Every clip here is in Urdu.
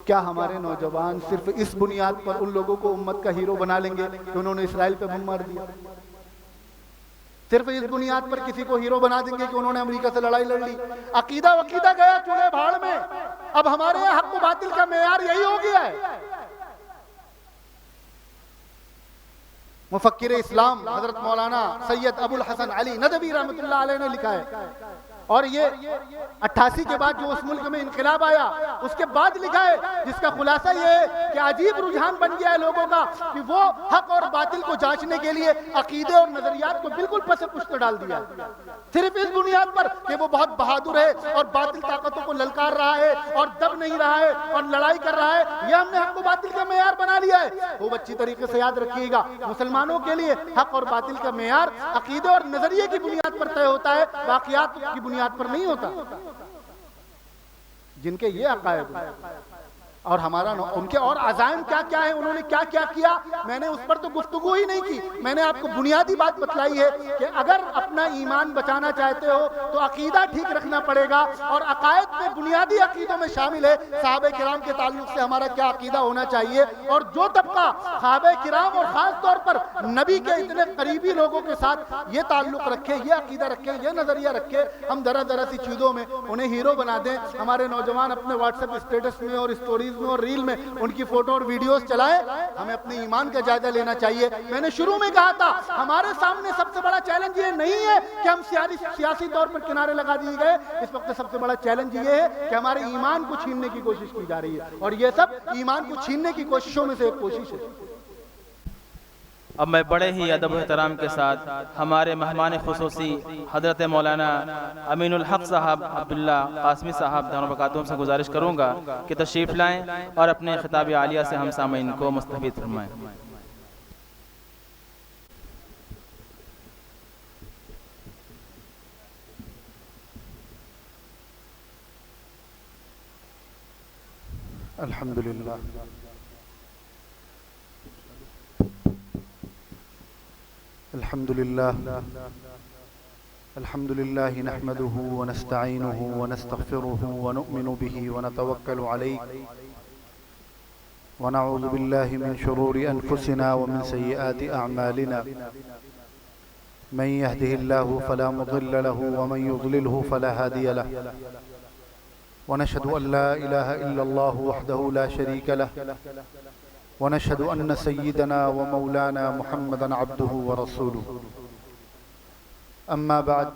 کیا ہمارے نوجوان صرف اس بنیاد پر ان لوگوں کو امت کا ہیرو بنا لیں گے کہ انہوں نے اسرائیل پہ بم مار دیا؟ صرف اس بنیاد پر کسی کو ہیرو بنا دیں گے کہ انہوں نے امریکہ سے لڑائی لڑ لی؟ عقیدہ گیا چولہے بھاڑ میں۔ اب ہمارے یہاں حق و باطل کا معیار یہی ہو گیا ہے۔ مفکر اسلام حضرت مولانا سید ابو الحسن علی ندوی رحمۃ اللہ علیہ نے لکھا ہے، اور یہ 88 کے بعد جو اس ملک میں انقلاب آیا اس کے بعد لکھا ہے، جس کا خلاصہ یہ ہے کہ عجیب رجحان بن گیا ہے لوگوں کا کہ وہ حق اور باطل کو جانچنے کے لیے عقیدے اور نظریات کو بالکل پس پشت ڈال دیا، صرف اس بنیاد پر کہ وہ بہت بہادر ہے اور باطل طاقتوں کو للکار رہا ہے اور دب نہیں رہا ہے اور لڑائی کر رہا ہے۔ یہ ہم نے حق و باطل کا معیار بنا لیا ہے۔ خوب اچھی طریقے سے یاد رکھیے گا، مسلمانوں کے لیے حق اور باطل کا معیار عقیدے اور نظریے کی بنیاد پر طے ہوتا ہے، واقعات کی بنیاد پر نہیں ہوتا۔ جن کے یہ عقائد اور ہمارا ان کے اور عزائم کیا کیا ہیں، انہوں نے کیا کیا کیا، میں نے اس پر تو گفتگو ہی نہیں کی۔ میں نے آپ کو بنیادی بات بتلائی ہے کہ اگر اپنا ایمان بچانا چاہتے ہو تو عقیدہ ٹھیک رکھنا پڑے گا، اور عقائد میں بنیادی عقیدوں میں شامل ہے صحابہ کرام کے تعلق سے ہمارا کیا عقیدہ ہونا چاہیے، اور جو طبقہ صحابہ کرام اور خاص طور پر نبی کے اتنے قریبی لوگوں کے ساتھ یہ تعلق رکھے، یہ عقیدہ رکھے، یہ نظریہ رکھے، ہم ذرا ذرا سی چیزوں میں انہیں ہیرو بنا دیں۔ ہمارے نوجوان اپنے واٹس ایپ اسٹیٹس میں اور اسٹوریز میں اور ریل میں ان کی فوٹو اور ویڈیوز چلائیں۔ ہمیں اپنے ایمان کا جائزہ لینا چاہیے۔ میں نے شروع میں کہا تھا ہمارے سامنے سب سے بڑا چیلنج یہ نہیں ہے کہ ہم سیاسی طور پر کنارے لگا دیے گئے، اس وقت سب سے بڑا چیلنج یہ ہے کہ ہمارے ایمان کو چھیننے کی کوشش کی جا رہی ہے، اور یہ سب ایمان کو چھیننے کی کوششوں میں سے ایک کوشش ہے۔ اب میں بڑے ہی ادب و احترام کے ساتھ ہمارے مہمان خصوصی حضرت مولانا امین الحق صاحب عبداللہ قاسمی صاحب دامت برکاتہم سے گزارش کروں گا کہ تشریف لائیں اور اپنے خطاب عالیہ سے ہم سامعین کو مستفید فرمائیں۔ الحمدللہ الحمد لله نحمده ونستعينه ونستغفره ونؤمن به ونتوكل عليه ونعوذ بالله من شرور أنفسنا ومن سيئات أعمالنا، من يهده الله فلا مضل له ومن يضلله فلا هادي له، ونشهد أن لا إله إلا الله وحده لا شريك له، ونشهد أن سيدنا ومولانا محمدا عبده ورسوله، أما بعد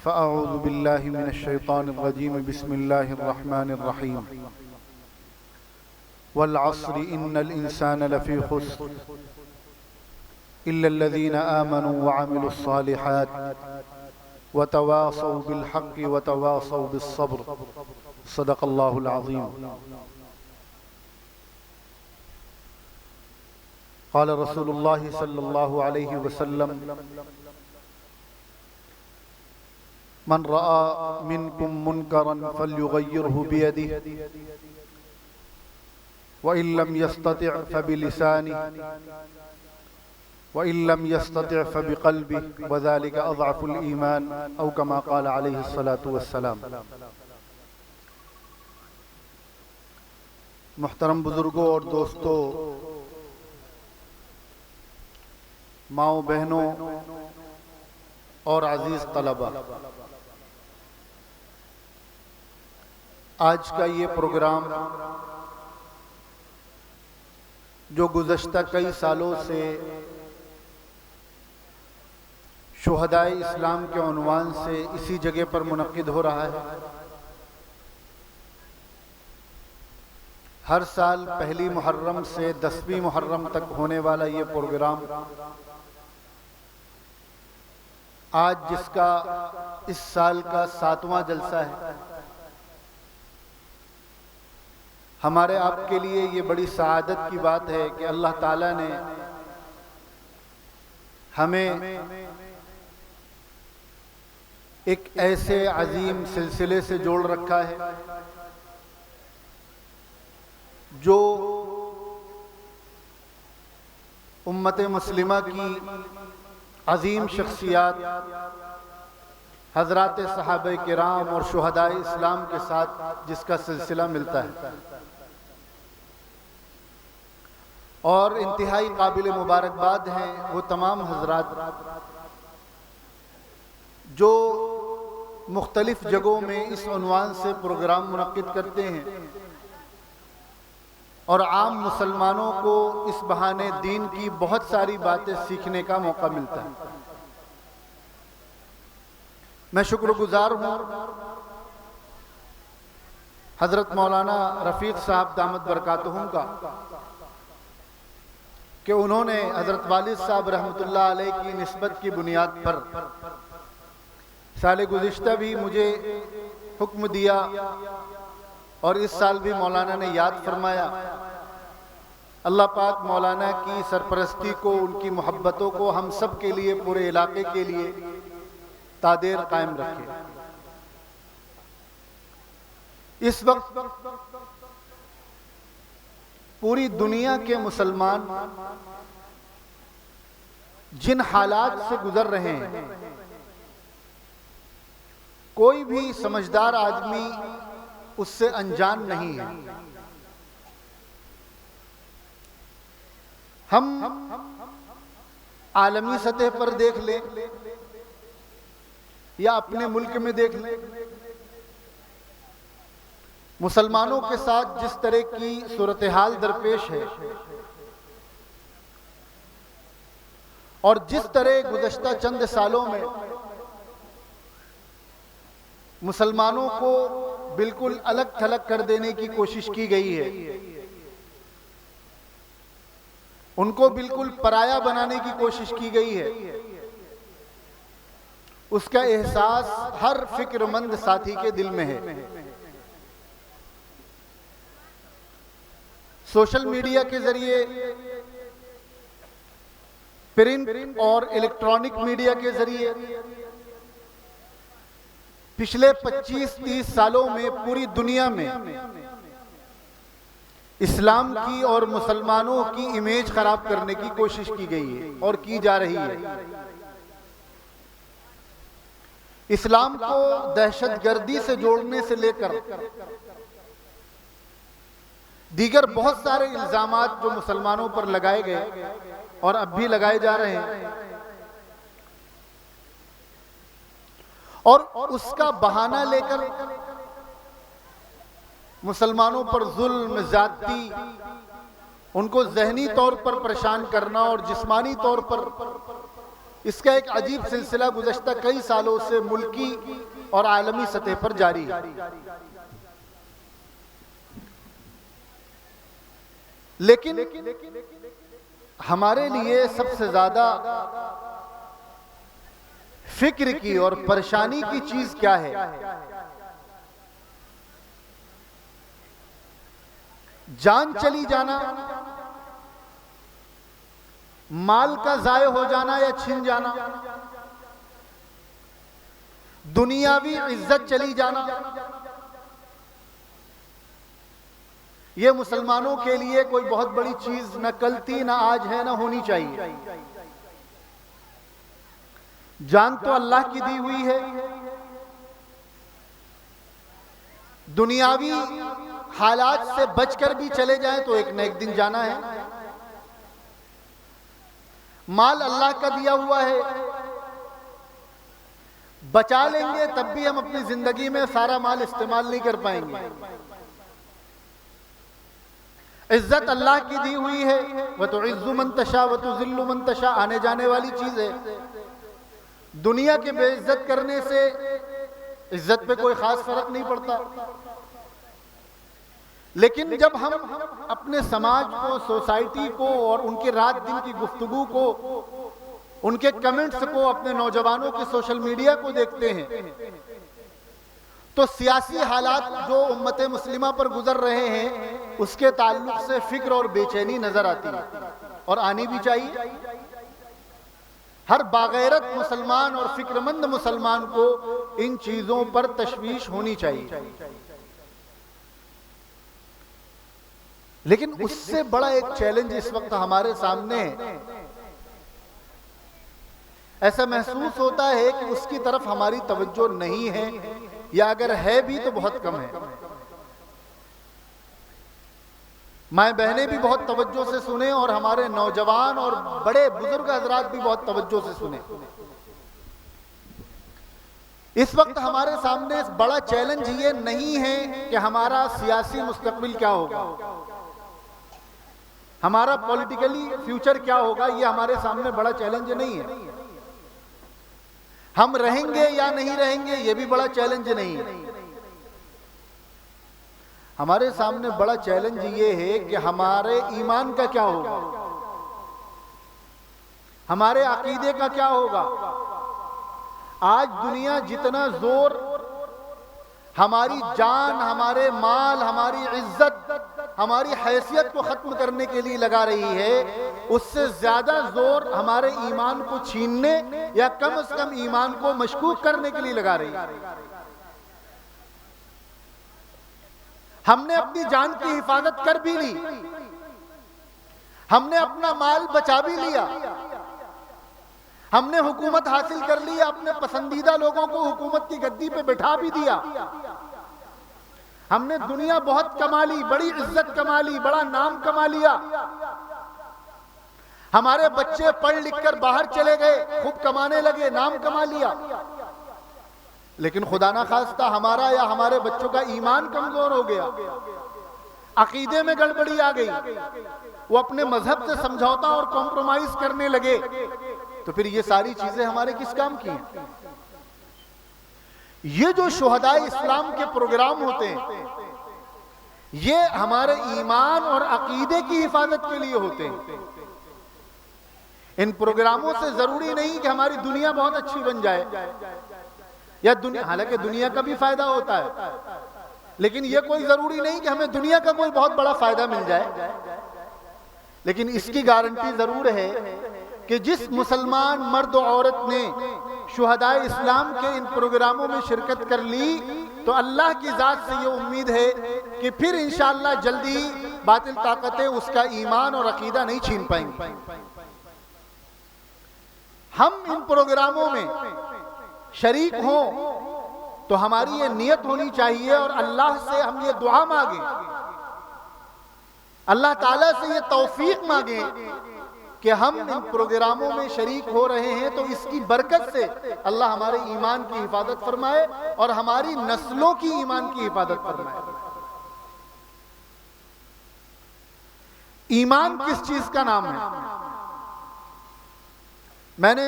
فأعوذ بالله من الشيطان الرجيم، بسم الله الرحمن الرحيم، والعصر إن الإنسان لفي خسر إلا الذين آمنوا وعملوا الصالحات وتواصوا بالحق وتواصوا بالصبر، صدق الله العظيم۔ قال رسول اللہ صلی اللہ علیہ وسلم، من رأى منكم منكرا فليغيره بيده وإن لم يستطع فبلسانه وإن لم يستطع فبقلبه وذلك أضعف الإيمان أو كما قال عليه الصلاة والسلام۔ محترم بزرگوں اور دوستوں، ماؤں بہنوں اور عزیز طلبہ، آج کا یہ پروگرام جو گزشتہ کئی سالوں سے شہدائے اسلام کے عنوان سے اسی جگہ پر منعقد ہو رہا ہے، ہر سال پہلی محرم سے 10ویں محرم تک ہونے والا یہ پروگرام آج جس کا اس سال کا 7واں جلسہ ہے، ہمارے آپ کے لیے یہ بڑی سعادت کی بات ہے کہ اللہ تعالیٰ نے ہمیں ایک ایسے عظیم سلسلے سے جوڑ رکھا ہے جو امت مسلمہ کی عظیم شخصیات حضرات صحابہ کرام اور شہداء اسلام کے ساتھ جس کا سلسلہ ملتا ہے، اور انتہائی قابل مبارکباد ہیں وہ تمام حضرات جو مختلف جگہوں میں اس عنوان سے پروگرام منعقد کرتے ہیں اور عام مسلمانوں کو اس بہانے دین کی بہت ساری باتیں سیکھنے کا موقع ملتا ہے۔ میں شکر گزار ہوں حضرت مولانا رفیق صاحب دامت برکاتہم کا کہ انہوں نے حضرت والد صاحب رحمۃ اللہ علیہ کی نسبت کی بنیاد پر سال گزشتہ بھی مجھے حکم دیا اور اس سال بھی مولانا نے یاد فرمایا۔ اللہ پاک مولانا کی سرپرستی کو، ان کی محبتوں کو ہم سب کے لیے، پورے علاقے کے لیے تادیر قائم رکھے۔ اس وقت پوری دنیا کے مسلمان جن حالات سے گزر رہے ہیں، کوئی بھی سمجھدار آدمی اس سے انجان نہیں ہے۔ ہم عالمی سطح پر دیکھ لیں یا اپنے ملک میں دیکھ لیں، مسلمانوں کے ساتھ جس طرح کی صورتحال درپیش ہے اور جس طرح گزشتہ چند سالوں میں مسلمانوں کو بالکل الگ تھلگ کر دینے کی کوشش کی گئی ہے، ان کو بالکل پرایا بنانے کی کوشش کی گئی ہے، اس کا احساس ہر فکر مند ساتھی کے دل میں ہے۔ سوشل میڈیا کے ذریعے، پرنٹ اور الیکٹرانک میڈیا کے ذریعے پچھلے 25-30 سالوں میں پوری دنیا میں اسلام کی اور مسلمانوں کی امیج خراب کرنے کی کوشش کی گئی ہے اور کی جا رہی ہے۔ اسلام کو دہشت گردی سے جوڑنے سے لے کر دیگر بہت سارے الزامات جو مسلمانوں پر لگائے گئے اور اب بھی لگائے جا رہے ہیں، اور اس کا بہانہ لے کر مسلمانوں پر ظلم، زیادتی، ان کو ذہنی طور پر پریشان کرنا اور جسمانی طور پر، اس کا ایک عجیب سلسلہ گزشتہ کئی سالوں سے ملکی اور عالمی سطح پر جاری ہے۔ لیکن ہمارے لیے سب سے زیادہ فکر کی اور پریشانی کی چیز کیا ہے؟ جان چلی جانا، مال کا ضائع ہو جانا یا چھن جانا، دنیاوی عزت چلی جانا، یہ مسلمانوں کے لیے کوئی بہت بڑی چیز نہ کل تھی، نہ آج ہے، نہ ہونی چاہیے۔ جان تو اللہ کی دی ہوئی ہے، دنیاوی حالات سے بچ کر بھی چلے جائیں تو ایک نہ ایک دن جانا ہے۔ مال اللہ کا دیا ہوا ہے، بچا لیں گے تب بھی ہم اپنی زندگی میں سارا مال استعمال نہیں کر پائیں گے۔ عزت اللہ کی دی ہوئی ہے، وَتُعِزُّ مَن تَشَاءُ وَتُذِلُّ مَن تَشَاءُ، آنے جانے والی چیز ہے۔ دنیا کے بے عزت کرنے سے عزت پہ کوئی خاص فرق نہیں پڑتا، لیکن جب ہم اپنے سماج کو، سوسائٹی کو اور ان کے رات دن کی گفتگو کو، ان کے کمنٹس کو، اپنے نوجوانوں کے سوشل میڈیا کو دیکھتے ہیں تو سیاسی حالات جو امت مسلمہ پر گزر رہے ہیں اس کے تعلق سے فکر اور بے چینی نظر آتی ہے، اور آنی بھی چاہیے۔ ہر باغیرت مسلمان اور فکر مند مسلمان کو ان چیزوں پر تشویش ہونی چاہیے، لیکن اس سے بڑا ایک چیلنج اس وقت ہمارے سامنے ہے۔ ایسا محسوس ہوتا ہے کہ اس کی طرف ہماری توجہ نہیں ہے، یا اگر ہے بھی تو بہت کم ہے۔ مائیں بہنیں بھی بہت توجہ سے سنیں، اور ہمارے نوجوان اور بڑے بزرگ حضرات بھی بہت توجہ سے سنیں۔ اس وقت ہمارے سامنے بڑا چیلنج یہ نہیں ہے کہ ہمارا سیاسی مستقبل کیا ہوگا، ہمارا پولیٹیکلی فیوچر کیا ہوگا، یہ ہمارے سامنے بڑا چیلنج نہیں ہے۔ ہم رہیں گے یا نہیں رہیں گے، یہ بھی بڑا چیلنج نہیں ہے۔ ہمارے سامنے بڑا چیلنج یہ ہے کہ ہمارے ایمان کا کیا ہوگا، ہمارے عقیدے کا کیا ہوگا۔ آج دنیا جتنا زور ہماری جان، ہمارے مال، ہماری عزت، ہماری حیثیت کو ختم کرنے کے لیے لگا رہی ہے، اس سے زیادہ زور ہمارے ایمان کو چھیننے یا کم از کم ایمان کو مشکوک کرنے کے لیے لگا رہی ہے۔ ہم نے اپنی جان کی حفاظت کر بھی لی، ہم نے اپنا مال بچا بھی لیا، ہم نے حکومت حاصل کر لی، اپنے پسندیدہ لوگوں کو حکومت کی گدی پہ بٹھا بھی دیا، ہم نے دنیا بہت کما لی، بڑی عزت کما لی، بڑا نام کما لیا، ہمارے بچے پڑھ لکھ کر باہر چلے گئے، خوب کمانے لگے، نام کما لیا، لیکن خدا نہ خواستہ ہمارا یا ہمارے بچوں کا ایمان کمزور ہو گیا، عقیدے میں گڑبڑی آ گئی، وہ اپنے مذہب سے سمجھوتا اور کمپرومائز کرنے لگے، تو پھر یہ ساری چیزیں ہمارے کس کام کی ہیں؟ یہ جو شہداء اسلام کے پروگرام ہوتے ہیں، یہ ہمارے ایمان اور عقیدے کی حفاظت کے لیے ہوتے ہیں۔ ان پروگراموں سے ضروری نہیں کہ ہماری دنیا بہت اچھی بن جائے، یا حالانکہ دنیا کا بھی فائدہ ہوتا ہے، لیکن یہ کوئی ضروری نہیں کہ ہمیں دنیا کا کوئی بہت بڑا فائدہ مل جائے، لیکن اس کی گارنٹی ضرور ہے کہ جس مسلمان مرد و عورت نے شہداء اسلام کے ان پروگراموں میں شرکت کر لی، تو اللہ کی ذات سے یہ امید ہے کہ پھر انشاءاللہ جلدی باطل طاقتیں اس کا ایمان اور عقیدہ نہیں چھین پائیں گی۔ ہم ان پروگراموں میں شریک ہوں تو ہماری یہ نیت ہونی چاہیے، اور اللہ سے ہم یہ دعا مانگیں، اللہ تعالیٰ سے یہ توفیق مانگیں کہ ہم ان پروگراموں میں شریک ہو رہے ہیں تو اس کی برکت سے اللہ ہمارے ایمان کی حفاظت فرمائے اور ہماری نسلوں کی ایمان کی حفاظت فرمائے۔ ایمان کس چیز کا نام ہے؟ میں نے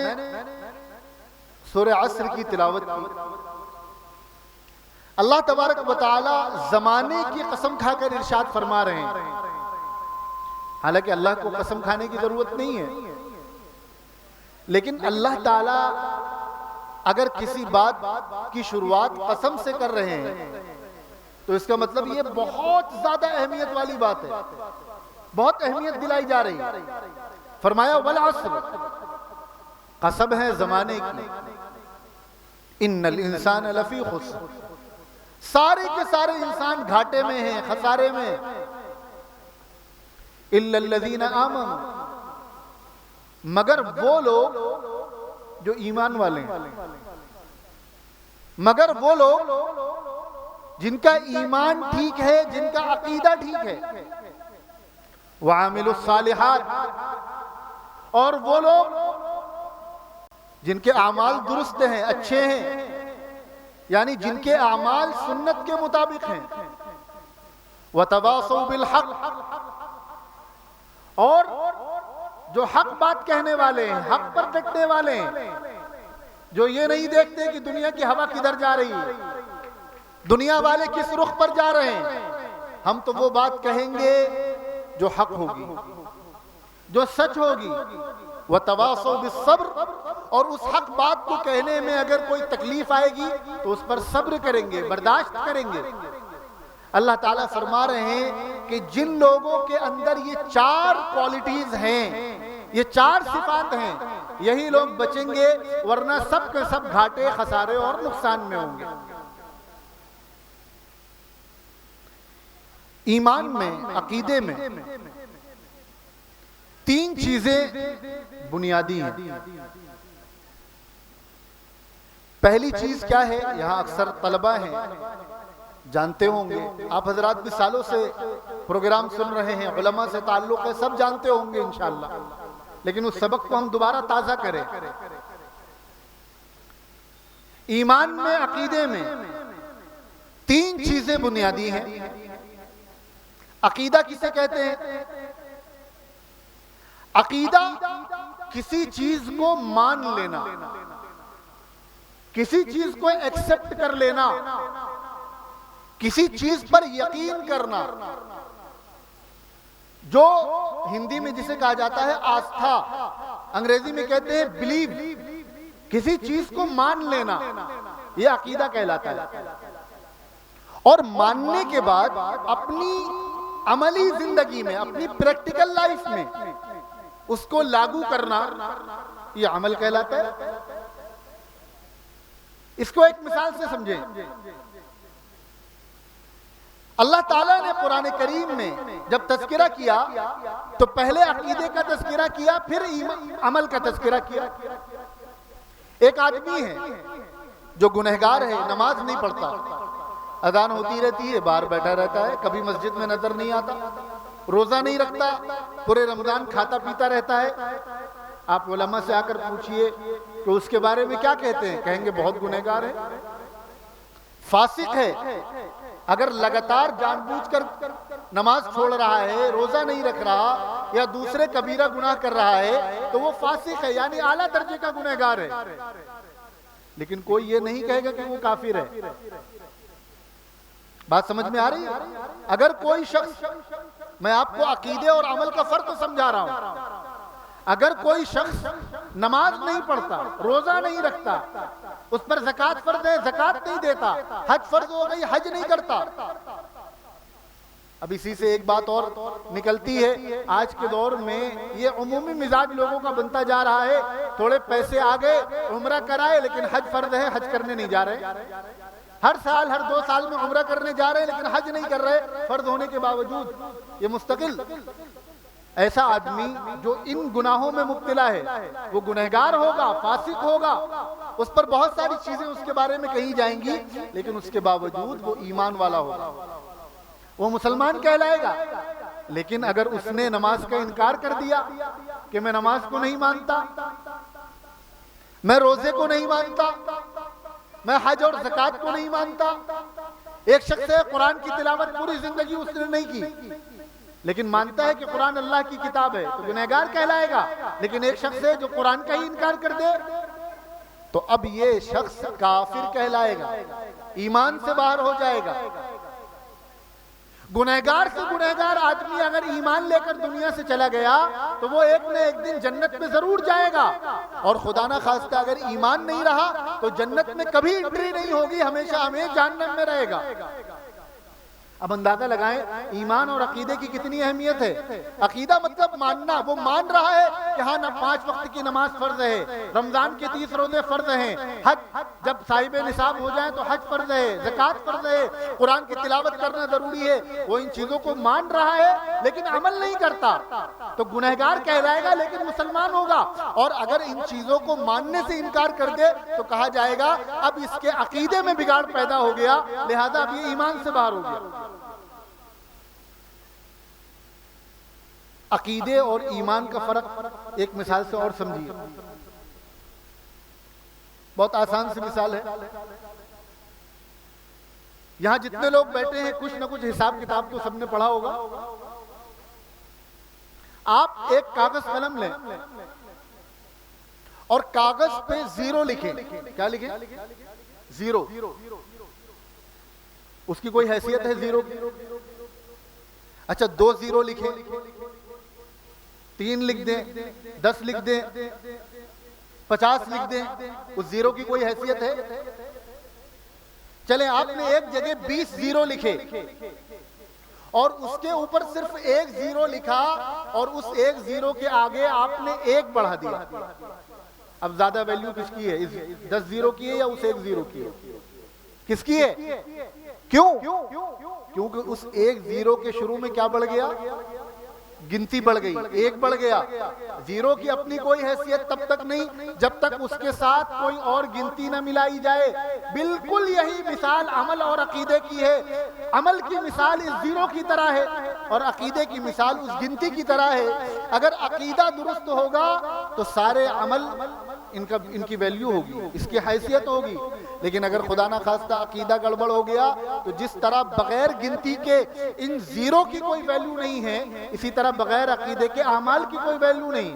سورہ عصر کی تلاوت کی، اللہ تبارک و تعالی زمانے کی قسم کھا کر ارشاد فرما رہے ہیں، حالانکہ اللہ کو قسم کھانے کی ضرورت نہیں ہے، لیکن اللہ تعالی اگر کسی بات کی شروعات قسم سے کر رہے ہیں تو اس کا مطلب یہ بہت زیادہ اہمیت والی بات ہے، بہت اہمیت دلائی جا رہی ہے۔ فرمایا والعصر، قسم ہے زمانے کی، ان الانسان لفی خسر، سارے کے سارے انسان گھاٹے میں ہیں، خسارے میں، الا الذین آمنوا، مگر وہ لوگ جو ایمان والے ہیں، مگر وہ لوگ جن کا ایمان ٹھیک ہے، جن کا عقیدہ ٹھیک ہے، وعاملوا الصالحات، اور وہ لوگ جن کے اعمال درست ہیں، اچھے ہیں، یعنی جن کے اعمال سنت کے مطابق ہیں، وتواصوا بالحق، اور جو حق بات کہنے والے ہیں، حق پر ڈٹنے والے ہیں، جو یہ نہیں دیکھتے کہ دنیا کی ہوا کدھر جا رہی ہے، دنیا والے کس رخ پر جا رہے ہیں، ہم تو وہ بات کہیں گے جو حق ہوگی، جو سچ ہوگی، وتواصوا بالصبر، اور اس حق بات کو کہنے میں اگر کوئی تکلیف آئے گی تو اس پر صبر کریں گے، برداشت کریں گے۔ اللہ تعالیٰ فرما رہے ہیں کہ جن لوگوں کے اندر یہ 4 کوالٹیز ہیں، یہ 4 صفات ہیں، یہی لوگ بچیں گے، ورنہ سب کے سب گھاٹے، خسارے اور نقصان میں ہوں گے۔ ایمان میں، عقیدے میں 3 چیزیں بنیادی ہیں۔ پہلی چیز کیا ہے؟ یہاں اکثر طلبہ ہیں، جانتے ہوں گے، آپ حضرات بھی سالوں سے پروگرام سن رہے ہیں، علماء سے تعلق ہے، سب جانتے ہوں گے انشاءاللہ، لیکن اس سبق کو ہم دوبارہ تازہ کریں۔ ایمان میں، عقیدے میں 3 چیزیں بنیادی ہیں۔ عقیدہ کسے کہتے ہیں؟ عقیدہ کسی چیز کو مان لینا، کسی چیز کو ایکسپٹ کر لینا، کسی چیز پر یقین کرنا، جو ہندی میں جسے کہا جاتا ہے آستھا، انگریزی میں کہتے ہیں بلیو، کسی چیز کو مان لینا، یہ عقیدہ کہلاتا ہے۔ اور ماننے کے بعد اپنی عملی زندگی میں، اپنی پریکٹیکل لائف میں اس کو لاگو کرنا، یہ عمل کہلاتا ہے۔ اس کو ایک مثال سے سمجھیں۔ اللہ تعالیٰ نے قرآن کریم میں جب تذکرہ کیا تو پہلے عقیدے کا تذکرہ کیا، پھر عمل کا تذکرہ کیا۔ ایک آدمی ہے جو گنہگار ہے، نماز نہیں پڑھتا، اذان ہوتی رہتی ہے، باہر بیٹھا رہتا ہے، کبھی مسجد میں نظر نہیں آتا، روزہ نہیں رکھتا، پورے رمضان کھاتا پیتا رہتا ہے۔ آپ علماء سے آ کر پوچھئے کہ اس کے بارے میں کیا کہتے ہیں؟ کہیں گے بہت گنہگار ہے، فاسق ہے۔ اگر لگاتار جان بوجھ کر نماز چھوڑ رہا ہے، روزہ نہیں رکھ رہا، یا دوسرے کبیرہ گناہ کر رہا ہے تو وہ فاسق ہے، یعنی اعلیٰ درجے کا گنہگار ہے۔ لیکن کوئی یہ نہیں کہے گا کہ وہ کافر ہے۔ بات سمجھ میں آ رہی ہے؟ اگر کوئی شخص، میں آپ کو عقیدے اور عمل کا فرق سمجھا رہا ہوں، اگر کوئی شخص نماز نہیں پڑھتا، روزہ نہیں رکھتا، اس پر زکوٰۃ فرض ہے، زکوٰۃ نہیں دیتا، حج فرض ہو گئی، حج نہیں کرتا۔ اب اسی سے ایک بات اور نکلتی ہے، آج کے دور میں یہ عمومی مزاج لوگوں کا بنتا جا رہا ہے، تھوڑے پیسے آگے عمرہ کرائے لیکن حج فرض ہے، حج کرنے نہیں جا رہے، ہر سال ہر 2 سال میں عمرہ کرنے جا رہے ہیں لیکن حج نہیں کر رہے فرض ہونے کے باوجود۔ یہ مستقل ایسا آدمی جو ان گناہوں میں مبتلا ہے، وہ گنہگار ہوگا، فاسق ہوگا، اس پر بہت ساری چیزیں اس کے بارے میں کہی جائیں گی، لیکن اس کے باوجود وہ ایمان والا ہوگا، وہ مسلمان کہلائے گا۔ لیکن اگر اس نے نماز کا انکار کر دیا کہ میں نماز کو نہیں مانتا، میں روزے کو نہیں مانتا، میں حج اور زکوٰۃ کو نہیں مانتا، ایک شخص ہے قرآن کی تلاوت پوری زندگی اس نے نہیں کی لیکن مانتا ہے کہ قرآن اللہ کی کتاب ہے، تو گنہگار کہلائے گا۔ لیکن ایک شخص ہے جو قرآن کا ہی انکار کر دے تو اب یہ شخص کافر کہلائے گا، ایمان سے باہر ہو جائے گا۔ گنہگار سے گنہگار آدمی اگر ایمان لے کر دنیا سے چلا گیا تو وہ ایک نہ ایک دن جنت میں ضرور جائے گا، اور خدا نہ خواستہ اگر ایمان نہیں رہا تو جنت میں کبھی انٹری نہیں ہوگی، ہمیشہ ہمیں جہنم میں رہے گا۔ اب اندازہ لگائیں ایمان اور عقیدے کی کتنی اہمیت ہے۔ عقیدہ مطلب ماننا، وہ مان رہا ہے کہ ہاں 5 وقت کی نماز فرض ہے، رمضان کے 30 روزے فرض ہیں، حج جب صاحب نصاب ہو جائیں تو حج فرض ہے، زکوٰۃ فرض ہے، قرآن کی تلاوت کرنا ضروری ہے، وہ ان چیزوں کو مان رہا ہے لیکن عمل نہیں کرتا تو گنہگار کہلائے گا لیکن مسلمان ہوگا۔ اور اگر ان چیزوں کو ماننے سے انکار کر دے تو کہا جائے گا اب اس کے عقیدے میں بگاڑ پیدا ہو گیا، لہذا اب یہ ایمان سے باہر ہو گیا۔ عقیدے اور ایمان کا فرق ایک مثال سے اور سمجھیے، بہت آسان سی مثال ہے۔ یہاں جتنے لوگ بیٹھے ہیں کچھ نہ کچھ حساب کتاب تو سب نے پڑھا ہوگا۔ آپ ایک کاغذ قلم لیں اور کاغذ پہ 0 لکھیں۔ کیا لکھیں؟ 0۔ اس کی کوئی حیثیت ہے 0 کی؟ اچھا 2 0 لکھیں، 3 لکھ دیں، 10 لکھ دیں، 50 لکھ دیں، اس 0 کی کوئی حیثیت ہے؟ چلیں آپ نے ایک جگہ 20 0 لکھے اور اس کے اوپر صرف 1 0 لکھا اور اس 1 0 کے آگے آپ نے 1 بڑھا دیا، اب زیادہ ویلیو کس کی ہے؟ 10 0 کی ہے یا اس 1 0 کی ہے؟ کس کی ہے؟ کیوں؟ کیونکہ اس 1 0 کے شروع میں کیا بڑھ گیا؟ گنتی بڑھ گئی، ایک بڑھ گیا. زیرو کی اپنی کوئی حیثیت تب تک نہیں جب تک اس کے ساتھ کوئی اور گنتی نہ ملائی جائے. بالکل یہی مثال عمل اور عقیدے کی ہے. عمل کی مثال اس زیرو کی طرح ہے اور عقیدے کی مثال اس گنتی کی طرح ہے. اگر عقیدہ درست ہوگا تو سارے عمل ان کی ویلیو ہوگی، اس کی حیثیت ہوگی. لیکن اگر خدا نہ خواستہ عقیدہ گڑبڑ ہو گیا تو جس طرح بغیر گنتی کے ان زیرو کی کوئی ویلیو نہیں ہے، اسی طرح بغیر عقیدے کے اعمال کی کوئی ویلیو نہیں.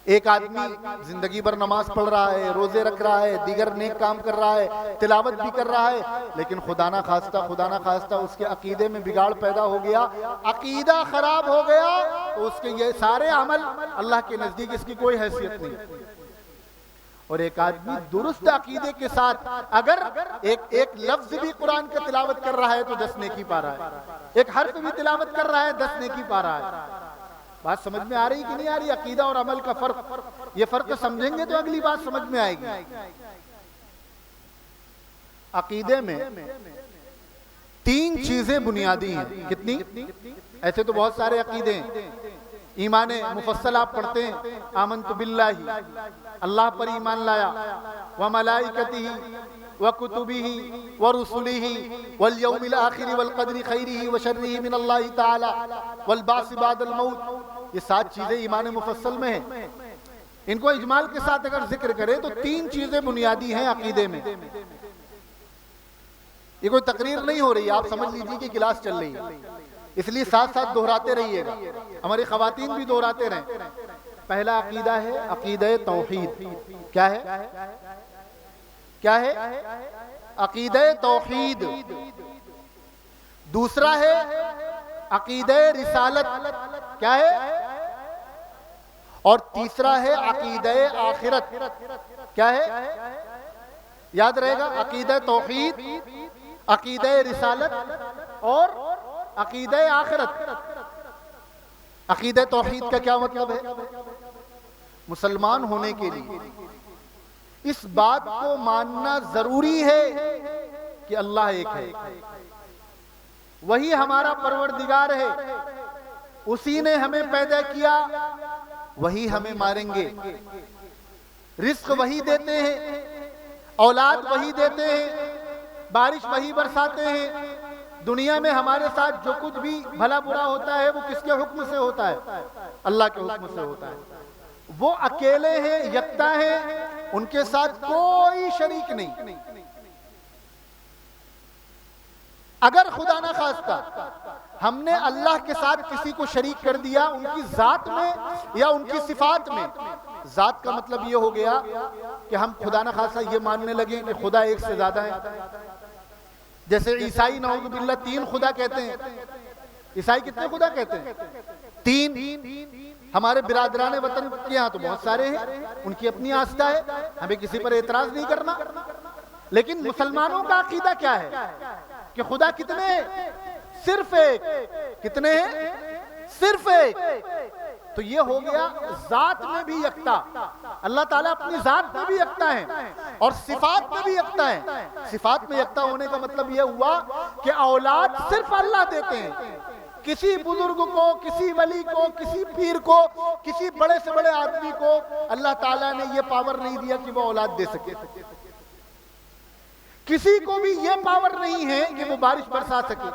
ایک آدمی زندگی بھر نماز پڑھ رہا ہے، روزے رکھ رہا ہے، دیگر نیک کام کر رہا ہے، تلاوت بھی کر رہا ہے، لیکن خدا نہ خواستہ اس کے عقیدے میں بگاڑ پیدا ہو گیا، عقیدہ خراب ہو گیا، تو اس کے یہ سارے عمل اللہ کے نزدیک اس کی کوئی حیثیت نہیں. اور ایک آدمی درست عقیدے کے ساتھ اگر ایک لفظ بھی قرآن کا تلاوت کر رہا ہے تو 10 نیکی پا رہا ہے، ایک حرف بھی تلاوت کر رہا ہے 10 نیکی پا رہا ہے. بات سمجھ میں آ رہی کہ نہیں آ رہی؟ عقیدہ اور عمل کا فرق، یہ فرق سمجھیں گے تو اگلی بات سمجھ میں آئے گی. عقیدے میں 3 چیزیں بنیادی ہیں. کتنی؟ ایسے تو بہت سارے عقیدے ہیں. ایمان مفصل آپ پڑھتے ہیں، آمنت باللہ، اللہ پر ایمان لایا، وملائکتہ وکتبہ ورسلہ والیوم الآخر والقدر خیرہ وشرہ من اللہ تعالی والبعث بعد الموت. یہ 7 چیزیں ایمان مفصل میں ہیں. ان کو اجمال کے ساتھ اگر ذکر کرے تو 3 چیزیں بنیادی ہیں عقیدے میں. یہ کوئی تقریر نہیں ہو رہی، آپ سمجھ لیجیے کہ کلاس چل رہی ہے، اس لیے ساتھ ساتھ دہراتے رہیے گا. ہماری خواتین بھی دہراتے رہیں. پہلا عقیدہ ہے عقیدہ توحید. کیا ہے؟ کیا ہے؟ عقیدہ توحید. دوسرا ہے عقیدہ رسالت. کیا ہے؟ اور تیسرا ہے عقیدہ آخرت. کیا ہے؟ یاد رہے گا، عقیدہ توحید، عقیدہ رسالت اور عقیدہ آخرت. عقیدہ توحید کا کیا مطلب ہے؟ مسلمان ہونے کے لیے اس بات کو ماننا ضروری ہے کہ اللہ ایک ہے، وہی ہمارا پروردگار ہے، اسی نے ہمیں پیدا کیا، وہی ہمیں ماریں گے، رزق وہی دیتے ہیں، اولاد وہی دیتے ہیں، بارش وہی برساتے ہیں. دنیا میں ہمارے ساتھ جو کچھ بھی بھلا برا ہوتا ہے وہ کس کے حکم سے ہوتا ہے؟ اللہ کے حکم سے ہوتا ہے. وہ اکیلے ہیں، یکتا ہیں، ان کے ساتھ کوئی شریک نہیں. اگر خدا نہ خواستہ ہم نے اللہ کے ساتھ کسی کو شریک کر دیا ان کی ذات میں یا ان کی صفات میں، ذات کا مطلب یہ ہو گیا کہ ہم خدا نہ خواستہ یہ ماننے لگے کہ خدا ایک سے زیادہ ہے. جیسے عیسائی نعوذ باللہ 3 خدا کہتے ہیں. عیسائی کتنے خدا کہتے ہیں؟ 3. ہمارے برادران وطن کے یہاں تو بہت سارے ہیں، ان کی اپنی آستھا ہے، ہمیں کسی پر اعتراض نہیں کرنا. لیکن مسلمانوں کا عقیدہ کیا ہے کہ خدا کتنے ہیں؟ صرف ایک. کتنے ہیں؟ صرف ایک. تو یہ ہو گیا ذات میں بھی یکتا. اللہ تعالیٰ اپنی ذات میں بھی یکتا ہے اور صفات میں بھی یکتا ہے. صفات میں یکتا ہونے کا مطلب یہ ہوا کہ اولاد صرف اللہ دیتے ہیں. کسی بزرگ کو، کسی ولی کو، کسی پیر کو، کسی بڑے سے بڑے آدمی کو اللہ تعالیٰ نے یہ پاور نہیں دیا کہ وہ اولاد دے سکے. کسی کو بھی یہ پاور نہیں ہے کہ وہ بارش برسا سکے.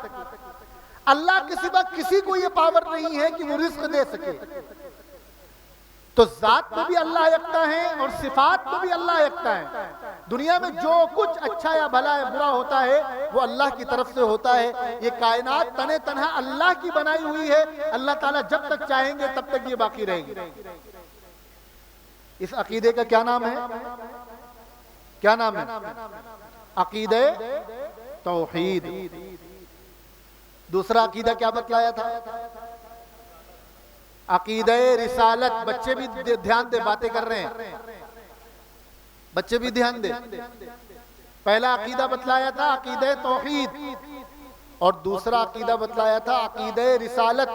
اللہ کے سوا کسی کو یہ پاور نہیں ہے کہ وہ رزق دے سکے. تو ذات میں بھی اللہ یکتا ہے اور صفات میں بھی اللہ یکتا ہے. دنیا میں جو کچھ اچھا یا بھلا یا برا ہوتا ہے وہ اللہ کی طرف سے ہوتا ہے. یہ کائنات تنہ تنہا اللہ کی بنائی ہوئی ہے. اللہ تعالیٰ جب تک چاہیں گے تب تک یہ باقی رہے گی. اس عقیدے کا کیا نام ہے؟ کیا نام ہے؟ عقیدہ توحید. دوسرا عقیدہ کیا بتلایا تھا؟ عقیدہ رسالت. بچے بھی دھیان دے، باتیں کر رہے ہیں، بچے بھی دھیان دے. پہلا عقیدہ بتلایا تھا عقیدہ توحید اور دوسرا عقیدہ بتلایا تھا عقیدہ رسالت.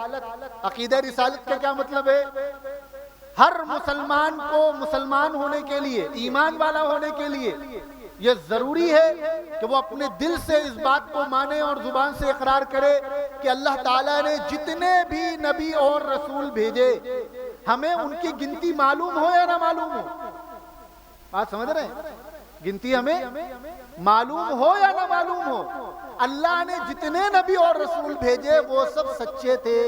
عقیدہ رسالت کا کیا مطلب ہے؟ ہر مسلمان کو مسلمان ہونے کے لیے، ایمان والا ہونے کے لیے یہ ضروری ہے کہ وہ اپنے دل سے اس بات کو مانے اور زبان سے اقرار کرے کہ اللہ تعالیٰ نے جتنے بھی نبی اور رسول بھیجے ہمیں ان کی گنتی معلوم ہو یا نہ معلوم ہو. بات سمجھ رہے ہیں؟ گنتی ہمیں معلوم ہو یا نہ معلوم ہو، اللہ نے جتنے نبی اور رسول بھیجے وہ سب سچے تھے.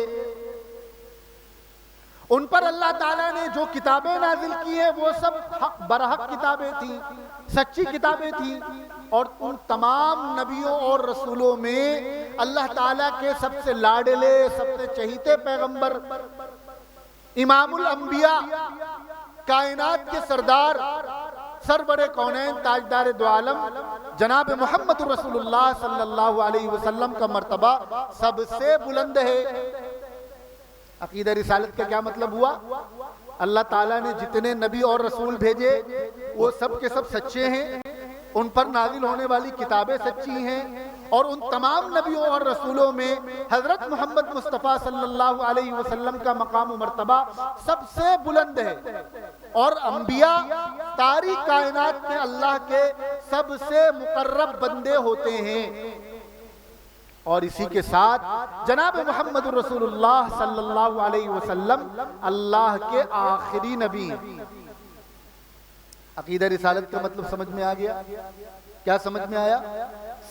ان پر اللہ تعالیٰ نے جو کتابیں نازل کی ہیں وہ سب حق برحق کتابیں تھیں، سچی کتابیں تھیں. اور ان تمام نبیوں اور رسولوں میں اللہ تعالیٰ کے سب سے لاڈلے، سب سے چہیتے پیغمبر، امام الانبیاء، کائنات کے سردار، سرور کونین، تاجدار دو عالم جناب محمد رسول اللہ صلی اللہ علیہ وسلم کا مرتبہ سب سے بلند ہے. عقیدہ رسالت کا کیا مطلب ہوا؟ اللہ تعالیٰ نے جتنے نبی اور رسول بھیجے وہ سب کے سب سچے ہیں، ان پر نازل ہونے والی کتابیں سچی ہیں، اور ان تمام نبیوں اور رسولوں میں حضرت محمد مصطفیٰ صلی اللہ علیہ وسلم کا مقام و مرتبہ سب سے بلند ہے. اور انبیاء ساری کائنات میں اللہ کے سب سے مقرب بندے ہوتے ہیں. اور اسی کے ساتھ جناب محمد رسول اللہ صلی اللہ علیہ وسلم اللہ کے آخری نبی ہیں. عقیدہ رسالت کا مطلب سمجھ میں آ گیا؟ کیا سمجھ میں آیا؟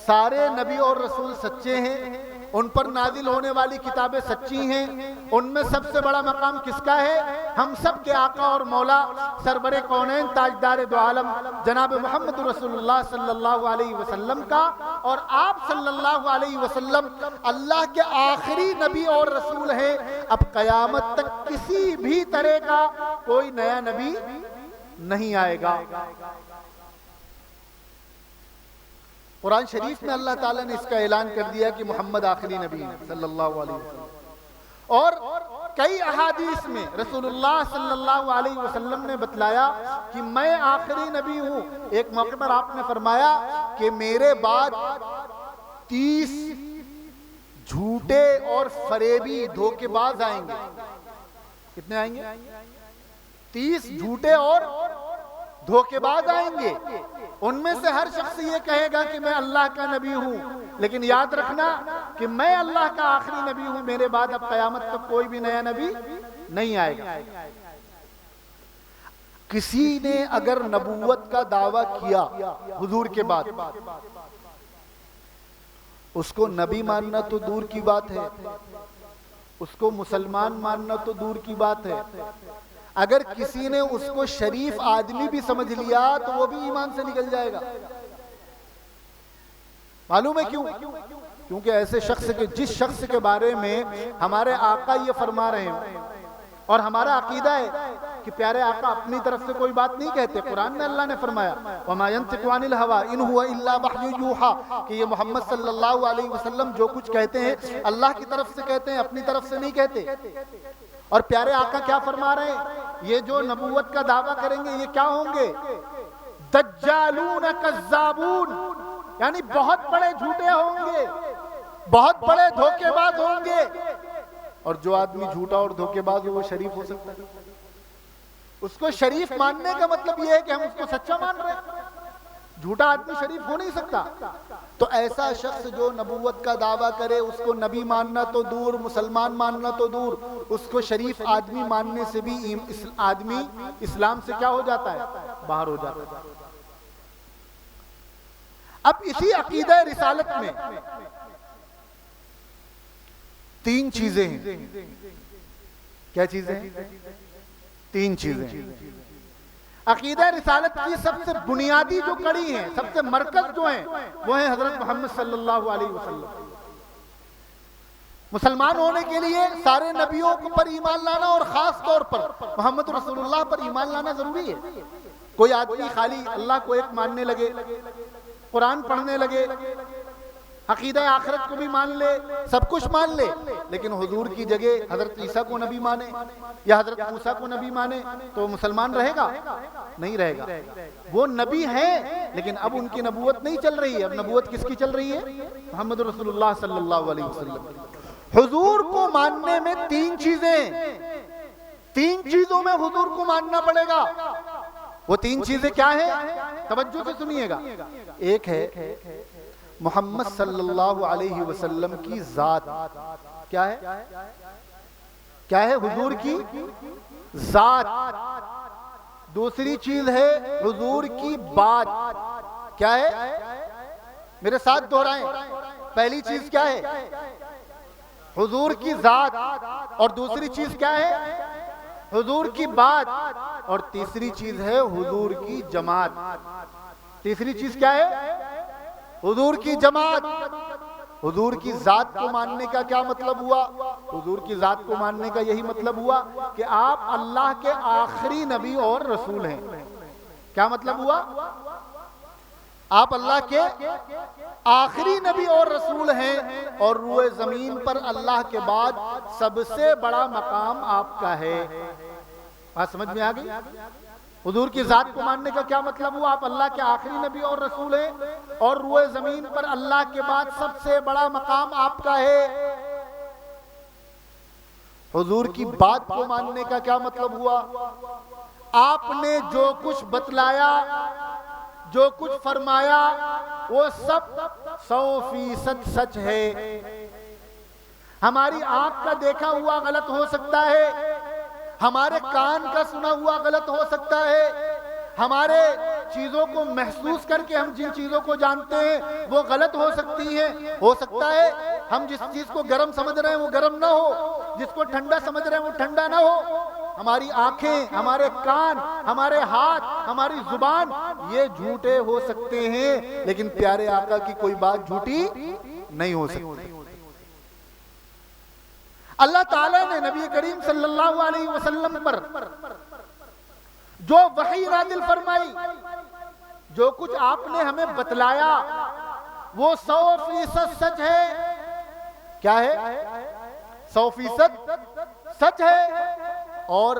سارے نبی اور رسول سچے ہیں، ان پر نازل ہونے والی کتابیں سچی ہیں. ان میں سب سے بڑا مقام کس کا ہے؟ ہم سب کے آقا اور مولا سرور کونین تاجدار دو عالم جناب محمد رسول اللہ صلی اللہ علیہ وسلم کا. اور آپ صلی اللہ علیہ وسلم اللہ کے آخری نبی اور رسول ہیں. اب قیامت تک کسی بھی طرح کا کوئی نیا نبی نہیں آئے گا. قرآن شریف میں اللہ تعالیٰ نے اس کا اعلان کر دیا کہ محمد آخری نبی ہیں صلی اللہ علیہ وسلم. اور کئی احادیث میں رسول اللہ صلی اللہ علیہ وسلم نے بتلایا کہ میں آخری نبی ہوں. ایک موقع پر آپ نے فرمایا کہ میرے بعد 30 جھوٹے اور فریبی دھوکے باز آئیں گے. کتنے آئیں گے؟ 30 جھوٹے اور دھوکے باز آئیں گے. ان میں سے ہر شخص یہ کہے گا کہ میں اللہ کا نبی ہوں، لیکن یاد رکھنا کہ میں اللہ کا آخری نبی ہوں، میرے بعد اب قیامت تک کوئی بھی نیا نبی نہیں آئے گا. کسی نے اگر نبوت کا دعویٰ کیا حضور کے بعد، اس کو نبی ماننا تو دور کی بات ہے، اس کو مسلمان ماننا تو دور کی بات ہے. اگر کسی نے اس کو شریف آدمی بھی سمجھ لیا تو وہ بھی ایمان سے نکل جائے گا. معلوم ہے کیوں؟ کیونکہ ایسے شخص کے جس شخص کے بارے میں ہمارے آقا یہ فرما رہے ہیں، اور ہمارا عقیدہ ہے کہ پیارے آقا اپنی طرف سے کوئی بات نہیں کہتے. قرآن میں اللہ نے فرمایا وَمَا يَنْطِقُ عَنِ الْهَوَىٰ إِنْ هُوَ إِلَّا وَحْيٌ يُوحَىٰ، کہ یہ محمد صلی اللہ علیہ وسلم جو کچھ کہتے ہیں اللہ کی طرف سے کہتے ہیں، اپنی طرف سے نہیں کہتے. اور پیارے آقا کیا فرما رہے ہیں؟ یہ جو نبوت کا دعویٰ کریں گے یہ کیا ہوں گے؟ دجالون کذابون، یعنی بہت بڑے جھوٹے ہوں گے، بہت بڑے دھوکے باز ہوں گے. اور جو آدمی جھوٹا اور دھوکے باز ہو وہ شریف ہو سکتا ہے؟ اس کو شریف ماننے کا مطلب یہ ہے کہ ہم اس کو سچا مان رہے ہیں. جھوٹا آدمی شریف ہو نہیں سکتا. تو ایسا شخص جو نبوت کا دعویٰ کرے اس کو نبی ماننا تو دور، مسلمان ماننا تو دور، اس کو شریف آدمی ماننے سے بھی آدمی اسلام سے کیا ہو جاتا ہے؟ باہر ہو جاتا ہے. اب اسی عقیدہ رسالت میں 3 چیزیں ہیں. کیا چیزیں ہیں؟ 3 چیزیں ہیں. عقیدہ رسالت کی سب سے بنیادی جو کڑی ہیں، سب سے مرکز جو ہیں، وہ ہیں حضرت محمد صلی اللہ علیہ وسلم. مسلمان ہونے کے لیے سارے نبیوں پر ایمان لانا اور خاص طور پر محمد رسول اللہ پر ایمان لانا ضروری ہے. کوئی آدمی خالی اللہ کو ایک ماننے لگے، قرآن پڑھنے لگے، عقیدہ آخرت کو بھی مان لے، سب کچھ مان لے، لیکن حضور کی جگہ حضرت عیسیٰ کو نبی مانے یا حضرت موسیٰ کو نبی مانے تو مسلمان رہے گا؟ نہیں رہے گا. وہ نبی ہیں لیکن اب ان کی نبوت نہیں چل رہی ہے. اب نبوت کس کی چل رہی ہے؟ محمد رسول اللہ صلی اللہ علیہ وسلم. حضور کو ماننے میں 3 چیزیں، 3 چیزوں میں حضور کو ماننا پڑے گا. وہ تین چیزیں کیا ہیں؟ توجہ سے سنیے گا. ایک ہے محمد صلی اللہ علیہ وسلم کی ذات. کیا ہے؟ کیا ہے؟ حضور کی ذات. دوسری چیز ہے حضور کی بات. کیا ہے؟ میرے ساتھ دہرائیں. پہلی چیز کیا ہے؟ حضور کی ذات. اور دوسری چیز کیا ہے؟ حضور کی بات. اور تیسری چیز ہے حضور کی جماعت. تیسری چیز کیا ہے؟ حضور کی جماعت. حضور کی ذات کو ماننے کا کیا مطلب ہوا؟ حضور کی ذات کو ماننے کا یہی مطلب ہوا کہ آپ اللہ کے آخری نبی اور رسول ہیں. کیا مطلب ہوا؟ آپ اللہ کے آخری نبی اور رسول ہیں اور روئے زمین پر اللہ کے بعد سب سے بڑا مقام آپ کا ہے. بات سمجھ میں آ گئی؟ حضور کی ذات کو ماننے کا کیا مطلب ہوا؟ آپ اللہ کے آخری نبی اور رسول ہیں اور روئے زمین پر اللہ کے بعد سب سے بڑا مقام آپ کا ہے. حضور کی بات کو ماننے کا کیا مطلب ہوا؟ آپ نے جو کچھ بتلایا، جو کچھ فرمایا، وہ سب 100% سچ ہے. ہماری آنکھ کا دیکھا ہوا غلط ہو سکتا ہے، ہمارے کان کا سنا ہوا غلط ہو سکتا ہے، ہمارے چیزوں کو محسوس کر کے ہم جن چیزوں کو جانتے ہیں وہ غلط ہو سکتی ہیں. ہو سکتا ہے ہم جس چیز کو گرم سمجھ رہے ہیں وہ گرم نہ ہو، جس کو ٹھنڈا سمجھ رہے ہیں وہ ٹھنڈا نہ ہو. ہماری آنکھیں، ہمارے کان، ہمارے ہاتھ، ہماری زبان یہ جھوٹے ہو سکتے ہیں، لیکن پیارے آقا کی کوئی بات جھوٹی نہیں ہو سکتی. اللہ تعالیٰ نے نبی کریم صلی اللہ علیہ وسلم پر جو وحی نازل فرمائی، جو کچھ آپ نے ہمیں بتلایا، وہ 100% سچ ہے. کیا ہے؟ 100% سچ ہے. اور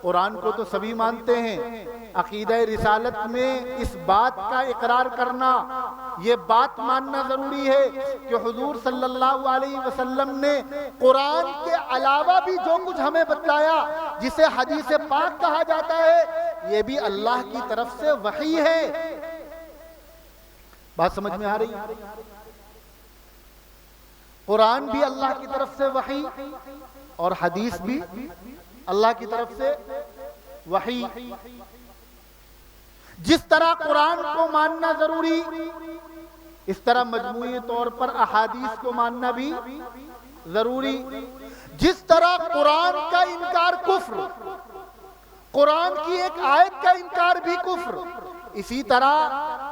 قرآن کو تو سبھی مانتے ہیں. عقیدہ رسالت میں اس بات کا اقرار کرنا، یہ بات ماننا ضروری ہے کہ حضور صلی اللہ علیہ وسلم نے قرآن کے علاوہ بھی جو کچھ ہمیں بتلایا، جسے حدیث پاک کہا جاتا ہے، یہ بھی اللہ کی طرف سے وحی ہے. بات سمجھ میں آ رہی ہے؟ قرآن بھی اللہ کی طرف سے وحی اور حدیث بھی اللہ کی طرف سے وحی. جس طرح قرآن کو ماننا ضروری، اس طرح مجموعی طور پر احادیث کو ماننا بھی ضروری. جس طرح قرآن کا انکار کفر، قرآن کی ایک آیت کا انکار بھی کفر، اسی طرح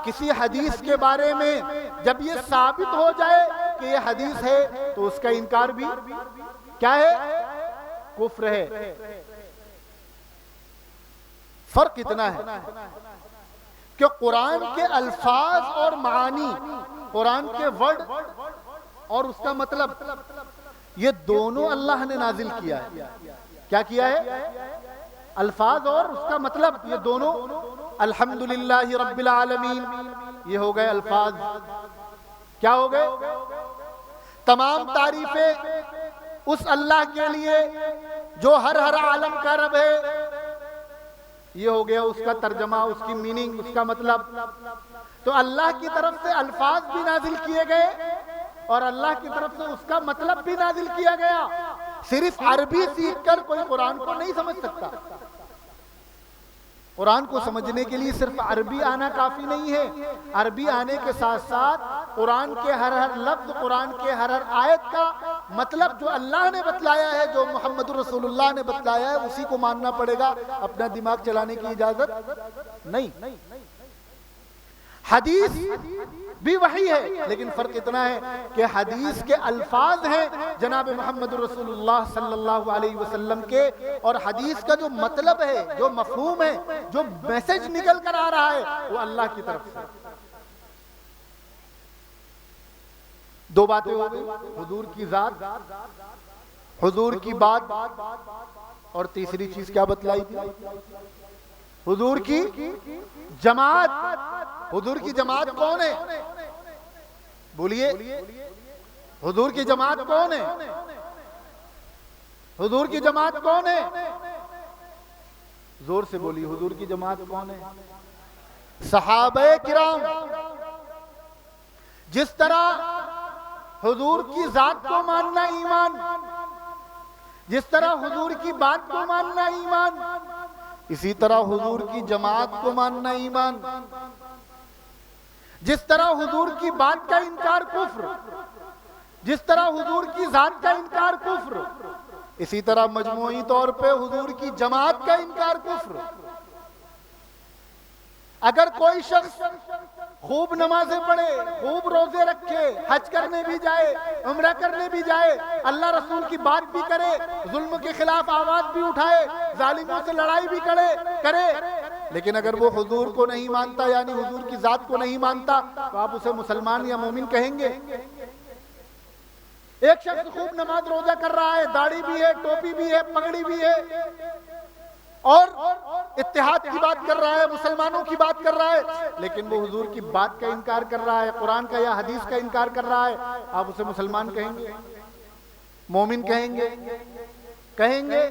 کسی حدیث کے بارے میں جب یہ ثابت ہو جائے کہ یہ حدیث ہے تو اس کا انکار بھی کیا ہے؟ کفر ہے. فرق اتنا ہے کہ قرآن کے الفاظ اور معانی، قرآن کے ورڈ اور اس کا مطلب، یہ دونوں اللہ نے نازل کیا ہے. کیا کیا ہے؟ الفاظ اور اس کا مطلب، یہ دونوں. الحمدللہ رب العالمین، یہ ہو گئے الفاظ. کیا ہو گئے؟ تمام تعریفیں اس اللہ کے لیے جو ہر عالم کا رب ہے. یہ ہو گیا اس کا ترجمہ، اس کی میننگ، اس کا مطلب. تو اللہ کی طرف سے الفاظ بھی نازل کیے گئے اور اللہ کی طرف سے اس کا مطلب بھی نازل کیا گیا. صرف عربی سیکھ کر کوئی قرآن کو نہیں سمجھ سکتا. قرآن کو سمجھنے کے لیے صرف عربی آنا کافی نہیں ہے. عربی آنے کے ساتھ ساتھ قرآن کے ہر لفظ، قرآن کے ہر آیت کا مطلب جو اللہ نے بتلایا ہے، جو محمد رسول اللہ نے بتلایا ہے، اسی کو ماننا پڑے گا. اپنا دماغ چلانے کی اجازت نہیں. حدیث بھی وحی ہے، لیکن فرق اتنا ہے کہ حدیث کے الفاظ ہیں جناب محمد رسول اللہ صلی اللہ علیہ وسلم کے، اور حدیث کا جو مطلب ہے، جو مفہوم ہے، جو میسج نکل کر آ رہا ہے، وہ اللہ کی طرف سے. دو باتیں ہو گئی، حضور کی ذات، حضور کی بات، اور تیسری چیز کیا بتلائی تھی؟ حضور کی جماعت. حضور کی جماعت کون ہے؟ بولیے، حضور کی جماعت کون ہے؟ حضور کی جماعت کون ہے؟ زور سے بولی حضور کی جماعت کون ہے؟ صحابہ کرام. جس طرح حضور کی ذات کو ماننا ایمان، جس طرح حضور کی بات کو ماننا ایمان، اسی طرح حضور کی جماعت کو ماننا ایمان. جس طرح حضور کی بات کا انکار کفر، جس طرح حضور کی ذات کا انکار کفر، اسی طرح مجموعی طور پہ حضور کی جماعت کا انکار کفر. اگر کوئی شخص خوب نمازیں پڑھے، خوب روزے رکھے، حج کرنے بھی جائے، عمرہ کرنے بھی جائے، اللہ رسول کی بات بھی کرے، ظلم کے خلاف آواز بھی اٹھائے، ظالموں سے لڑائی بھی کرے، لیکن اگر وہ حضور کو نہیں مانتا، یعنی حضور کی ذات کو نہیں مانتا، تو آپ اسے مسلمان یا مومن کہیں گے؟ ایک شخص خوب نماز روزہ کر رہا ہے، داڑھی بھی ہے، ٹوپی بھی ہے، پگڑی بھی ہے، اور اتحاد کی بات کر رہا ہے، مسلمانوں کی بات کر رہا ہے، لیکن وہ حضور کی بات کا انکار کر رہا ہے، قرآن کا یا حدیث کا انکار کر رہا ہے، آپ اسے مسلمان کہیں گے؟ مومن کہیں گے؟ کہیں گے؟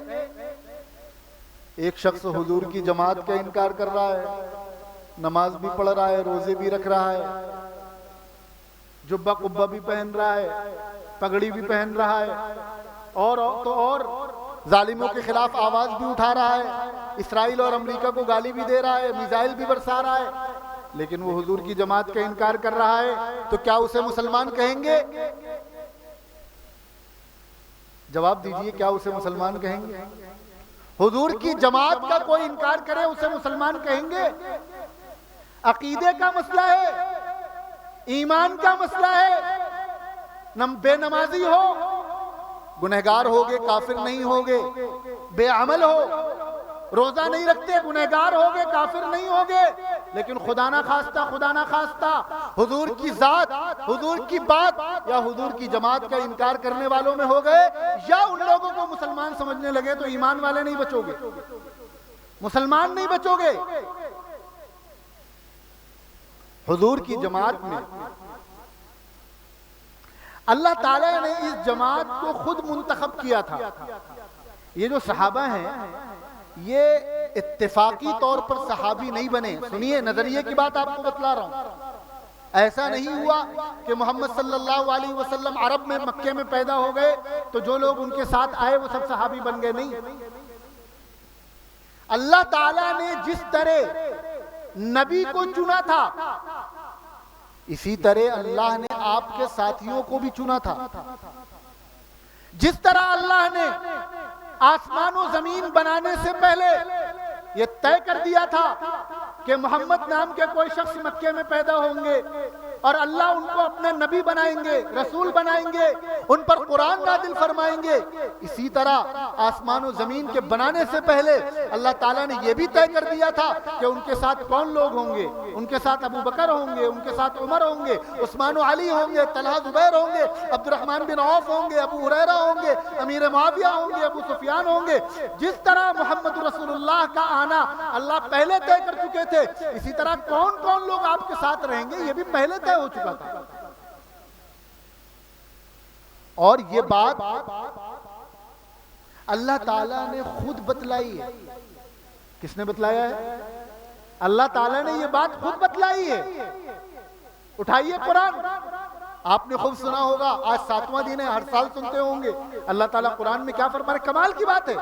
ایک شخص حضور کی جماعت کا انکار کر رہا ہے، نماز بھی پڑھ رہا ہے، روزے بھی رکھ رہا ہے، جبہ قبہ بھی پہن رہا ہے، پگڑی بھی پہن رہا ہے، اور ظالموں کے خلاف آواز بھی اٹھا رہا ہے، اسرائیل اور امریکہ کو گالی بھی دے رہا ہے، میزائل بھی برسا رہا ہے، لیکن وہ حضور کی جماعت کا انکار کر رہا ہے، تو کیا اسے مسلمان کہیں گے؟ جواب دیجئے، کیا اسے مسلمان کہیں گے؟ حضور کی جماعت کا کوئی انکار کرے، اسے مسلمان کہیں گے؟ عقیدے کا مسئلہ ہے، ایمان کا مسئلہ ہے. بے نمازی ہو گنہگار ہوگے، کافر نہیں ہوگے. بے عمل ہو، روزہ نہیں رکھتے، گنہگار ہوگے، کافر نہیں ہوگے. لیکن خدا نہ خواستہ حضور کی ذات، حضور کی بات یا حضور کی جماعت کا انکار کرنے والوں میں ہو گئے، یا ان لوگوں کو مسلمان سمجھنے لگے، تو ایمان والے نہیں بچو گے، مسلمان نہیں بچو گے. حضور کی جماعت میں اللہ تعالیٰ نے اس جماعت کو خود منتخب کیا تھا. یہ جو صحابہ ہیں، یہ اتفاقی طور پر صحابی نہیں بنے. سنیے، نظریے کی بات آپ کو بتلا رہا ہوں. ایسا نہیں ہوا کہ محمد صلی اللہ علیہ وسلم عرب میں، مکے میں پیدا ہو گئے تو جو لوگ ان کے ساتھ آئے وہ سب صحابی بن گئے. نہیں، اللہ تعالیٰ نے جس طرح نبی کو چنا تھا، اسی طرح اللہ نے آپ کے ساتھیوں کو بھی چنا تھا. جس طرح اللہ نے آسمان و زمین بنانے سے پہلے یہ طے کر دیا تھا کہ محمد نام کے کوئی شخص مکے میں پیدا ہوں گے اور اللہ ان کو اپنا نبی بنائیں گے، رسول بنائیں گے، ان پر قرآن نازل فرمائیں گے، اسی طرح آسمان و زمین کے بنانے سے پہلے اللہ تعالیٰ نے یہ بھی طے کر دیا تھا کہ ان کے ساتھ کون لوگ ہوں گے. ان کے ساتھ ابو بکر ہوں گے، ان کے ساتھ عمر ہوں گے، عثمان و علی ہوں گے، طلحہ زبیر ہوں گے، عبد الرحمن بن عوف ہوں گے، ابو ہریرہ ہوں گے، امیر معاویہ ہوں گے، ابو سفیان ہوں گے. جس طرح محمد رسول اللہ کا آنا اللہ پہلے طے کر چکے تھے، اسی طرح کون کون لوگ آپ کے ساتھ رہیں گے یہ بھی پہلے طے ہو چکا تھا. اور یہ بات اللہ تعالیٰ نے خود بتلائی ہے. کس نے بتلایا ہے؟ اللہ تعالیٰ نے یہ بات خود بتلائی ہے. اٹھائیے قرآن. آپ نے خوب سنا ہوگا، آج 7واں دن ہے، ہر سال سنتے ہوں گے. اللہ تعالیٰ قرآن میں کیا فرما رہے ہیں؟ کمال کی بات ہے.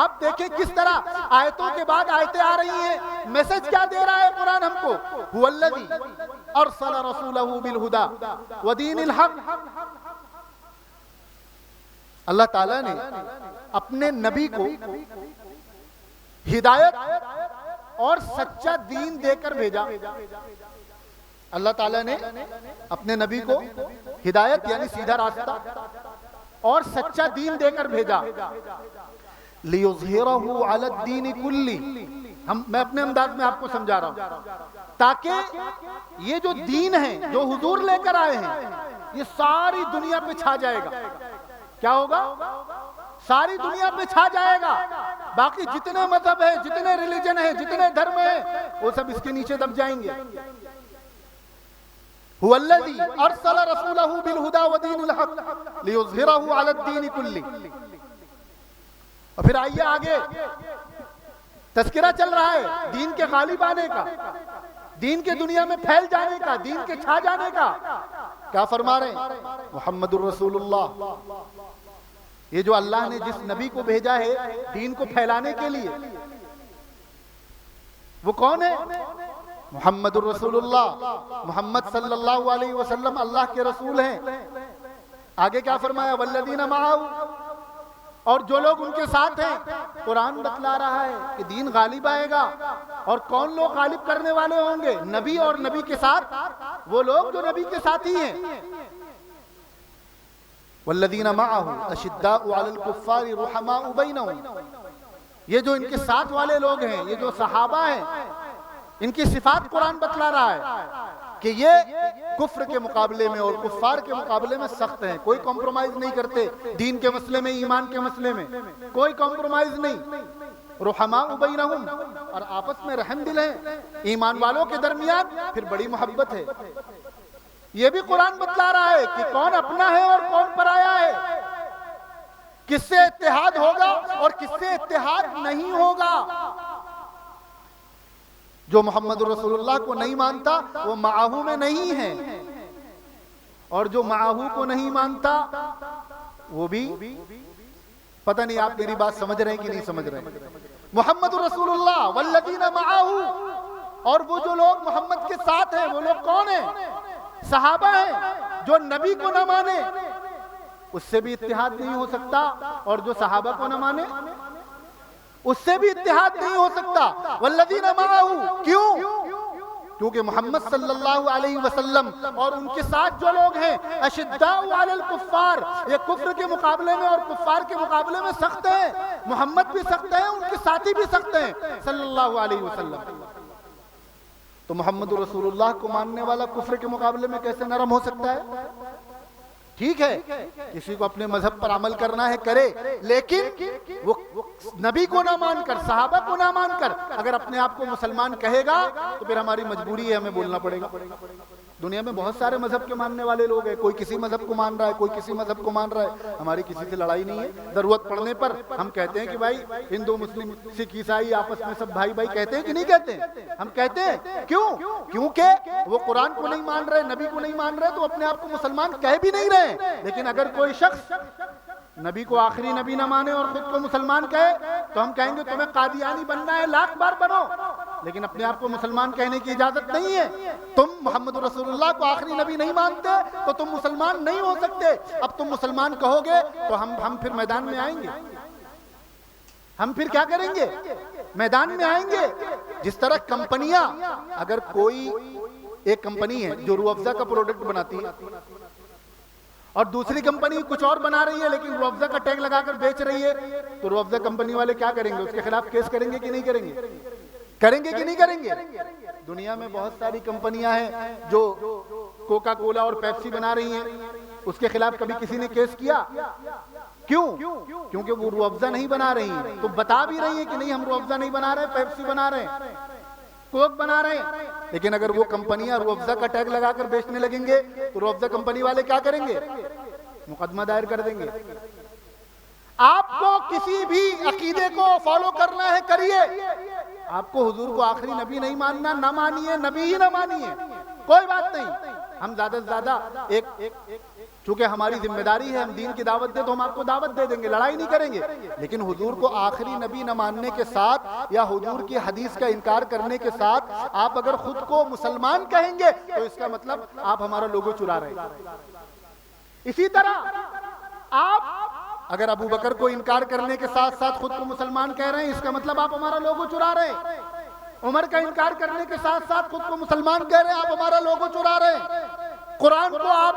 آپ دیکھیں کس طرح آیتوں کے بعد آیتیں آ رہی ہیں. میسج کیا دے رہا ہے قرآن ہم کو؟ هو الذی ارسل رسولہ بالہدی ودین الحق. اللہ تعالیٰ نے اپنے نبی کو ہدایت اور سچا دین دے کر بھیجا. اللہ تعالیٰ نے اپنے نبی کو ہدایت یعنی سیدھا راستہ اور سچا دین دے کر بھیجا. لِيُظْهِرَهُ عَلَى الدِّينِ كُلِّهِ. میں اپنے انداز میں آپ کو سمجھا رہا ہوں تاکہ یہ جو دین ہے جو حضور لے کر آئے ہیں یہ ساری دنیا پہ چھا جائے گا. کیا ہوگا؟ ساری دنیا پہ چھا جائے گا. باقی جتنے مذہب ہیں، جتنے ریلیجن ہیں، جتنے دھرم ہیں، وہ سب اس کے نیچے دب جائیں گے. هو الذی ارسل رسولہ بالہدی ودین الحق لیظہرہ علی الدین کلہ. اور پھر آئیے آگے، تذکرہ چل رہا ہے دین کے غالب آنے کا، دین کے دنیا میں پھیل جانے کا، دین کے چھا جانے کا۔ کیا فرما رہے ہیں؟ محمد الرسول اللہ، یہ جو اللہ نے جس نبی کو بھیجا ہے دین کو پھیلانے کے لیے، وہ کون ہے؟ محمد الرسول اللہ، محمد صلی اللہ علیہ وسلم اللہ کے رسول ہیں۔ آگے کیا فرمایا؟ والذین معہ، اور جو لوگ ان کے ساتھ ہیں۔ قرآن بتلا رہا ہے کہ دین غالب آئے گا، اور کون لوگ غالب کرنے والے ہوں گے؟ نبی اور نبی کے ساتھ وہ لوگ جو نبی کے ساتھی ہیں۔ والذین معہ اشداء علی الکفار رحماء بینہم، یہ جو ان کے ساتھ والے لوگ ہیں، یہ جو صحابہ ہیں، ان کی صفات قرآن بتلا رہا ہے کہ یہ کفر کے مقابلے میں اور کفار کے مقابلے میں سخت ہیں، کوئی کمپرومائز نہیں کرتے دین کے مسئلے میں، ایمان کے مسئلے میں کوئی کمپرومائز نہیں۔ رحماء بینہم، اور آپس میں رحم دل ہیں، ایمان والوں کے درمیان پھر بڑی محبت ہے۔ یہ بھی قرآن بتلا رہا ہے کہ کون اپنا ہے اور کون پرایا ہے، کس سے اتحاد ہوگا اور کس سے اتحاد نہیں ہوگا۔ جو محمد رسول اللہ کو نہیں مانتا وہ معاہو میں نہیں ہے، اور جو معاہو کو نہیں مانتا وہ بھی پتہ نہیں آپ میری بات سمجھ رہے ہیں کہ نہیں سمجھ رہے ہیں۔ محمد رسول اللہ والذین معاہو، اور وہ جو لوگ محمد کے ساتھ ہیں وہ لوگ کون ہیں؟ صحابہ ہیں۔ جو نبی کو نہ مانے اس سے بھی اتحاد نہیں ہو سکتا، اور جو صحابہ کو نہ مانے اس سے بھی اتحاد نہیں ہو سکتا۔ والذین معہ، کیوں؟ کیونکہ محمد صلی اللہ علیہ وسلم اور ان کے ساتھ جو لوگ ہیں اشداء علی الکفار، یہ کفر کے مقابلے میں اور کفار کے مقابلے میں سخت ہیں۔ محمد بھی سخت ہیں، ان کے ساتھی بھی سخت ہیں صلی اللہ علیہ وسلم۔ تو محمد رسول اللہ کو ماننے والا کفر کے مقابلے میں کیسے نرم ہو سکتا ہے؟ ٹھیک ہے کسی کو اپنے مذہب پر عمل کرنا ہے کرے، لیکن وہ نبی کو نہ مان کر، صحابہ کو نہ مان کر اگر اپنے آپ کو مسلمان کہے گا تو پھر ہماری مجبوری ہے، ہمیں بولنا پڑے گا۔ دنیا میں بہت سارے مذہب کے ماننے والے لوگ ہیں، کوئی کسی مذہب کو مان رہا ہے، کوئی کسی مذہب کو مان رہا ہے، ہماری کسی سے لڑائی نہیں ہے۔ ضرورت پڑنے پر ہم کہتے ہیں کہ بھائی ہندو مسلم سکھ عیسائی آپس میں سب بھائی بھائی کہتے ہیں کہ نہیں کہتے ہیں؟ ہم کہتے ہیں۔ کیوں؟ کیونکہ وہ قرآن کو نہیں مان رہے، نبی کو نہیں مان رہے، تو اپنے آپ کو مسلمان کہہ بھی نہیں رہے۔ لیکن اگر کوئی شخص نبی کو آخری نبی نہ مانے اور خود کو مسلمان کہے تو ہم کہیں گے تمہیں قادیانی بننا ہے، لاکھ بار بنو، لیکن اپنے آپ کو مسلمان کہنے کی اجازت نہیں ہے۔ تم محمد رسول اللہ کو آخری نبی نہیں مانتے تو تم مسلمان نہیں ہو سکتے۔ اب تم مسلمان کہو گے تو ہم پھر میدان میں آئیں گے، ہم پھر کیا کریں گے؟ میدان میں آئیں گے۔ جس طرح کمپنیاں، اگر کوئی ایک کمپنی ہے جو روح افزا کا پروڈکٹ بناتی ہے اور دوسری کمپنی کچھ اور بنا رہی ہے لیکن روح افزا کا ٹیگ لگا کر بیچ رہی ہے، تو روح افزا کمپنی والے کیا کریں گے؟ اس کے خلاف کیس کریں گے کہ نہیں کریں گے؟ کریں گے کہ نہیں کریں گے؟ دنیا میں بہت ساری کمپنیاں ہیں جو کوکا کولا اور پیپسی بنا رہی ہیں، اس کے خلاف کبھی کسی نے کیس کیا؟ کیوں؟ کیونکہ وہ روح افزا نہیں بنا رہی ہیں، تو بتا بھی رہی ہیں کہ نہیں ہم روح افزا نہیں بنا رہے، پیپسی بنا رہے ہیں، کوک بنا رہے ہیں۔ لیکن اگر وہ کمپنیاں روح افزا کا ٹیگ لگا کر بیچنے لگیں گے تو روح افزا کمپنی والے کیا کریں گے؟ مقدمہ دائر کر دیں گے۔ آپ کو کسی بھی عقیدے کو فالو کرنا ہے کریے، آپ کو حضور کو آخری نبی نہیں ماننا، نہ مانیے، نبی ہی نہ مانیے، کوئی بات نہیں۔ ہم زیادہ سے زیادہ چونکہ ہماری ذمہ داری ہے، ہم دین کی دعوت دیں تو ہم آپ کو دعوت دے دیں گے، لڑائی نہیں کریں گے۔ لیکن حضور کو آخری نبی نہ ماننے کے ساتھ یا حضور کی حدیث کا انکار کرنے کے ساتھ آپ اگر خود کو مسلمان کہیں گے تو اس کا مطلب آپ ہمارا لوگو چرا رہے ہیں۔ اسی طرح آپ اگر ابو بکر کو انکار کرنے کے ساتھ ساتھ خود کو مسلمان کہہ رہے ہیں، اس کا مطلب آپ ہمارا لوگو چرا رہے ہیں۔ عمر کا انکار کرنے کے ساتھ ساتھ خود کو مسلمان کہہ رہے ہیں، آپ ہمارا لوگو چرا رہے ہیں۔ قرآن کو آپ،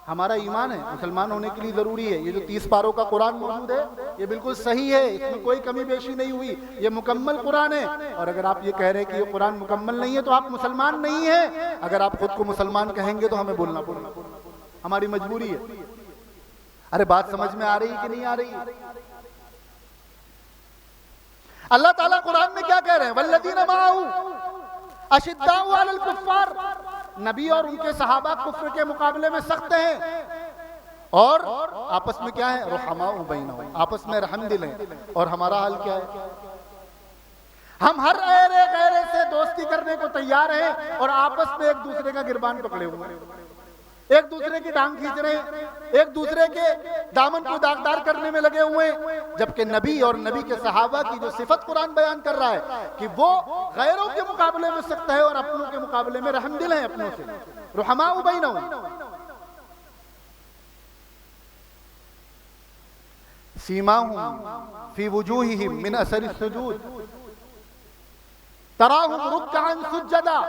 ہمارا ایمان ہے، مسلمان ہونے کے لیے ضروری ہے۔ یہ جو 30 پاروں کا قرآن موجود ہے یہ بالکل صحیح ہے، اس میں کوئی کمی بیشی نہیں ہوئی، یہ مکمل قرآن ہے۔ اور اگر آپ یہ کہہ رہے ہیں کہ یہ قرآن مکمل نہیں ہے تو آپ مسلمان نہیں ہیں۔ اگر آپ خود کو مسلمان کہیں گے تو ہمیں بولنا پڑے گا، ہماری مجبوری ہے۔ ارے بات سمجھ میں آ رہی کہ نہیں آ رہی؟ اللہ تعالیٰ قرآن میں کیا کہہ رہے ہیں؟ والذین معہ اشداء علی الکفار، نبی اور ان کے صحابہ کفر کے مقابلے میں سخت ہیں، اور آپس میں کیا ہے؟ رحماء بینہم، آپس میں رحم دل ہیں۔ اور ہمارا حال کیا ہے؟ ہم ہر ایرے غیرے سے دوستی کرنے کو تیار ہیں اور آپس میں ایک دوسرے کا گربان پکڑے ہوئے ہیں، ایک دوسرے کی ٹانگ کھینچ رہے ہیں، ایک دوسرے کے دامن کو داغدار کرنے میں لگے ہوئے ہیں، جبکہ نبی اور نبی کے صحابہ کی جو صفت قرآن بیان کر رہا ہے کہ وہ غیروں کے مقابلے میں سخت ہے اور اپنوں کے مقابلے میں رحم دل ہیں اپنوں سے، رحماء بینہم۔ سیماہم فی وجوہہم من اثر السجود تراہم رکعا سجدا،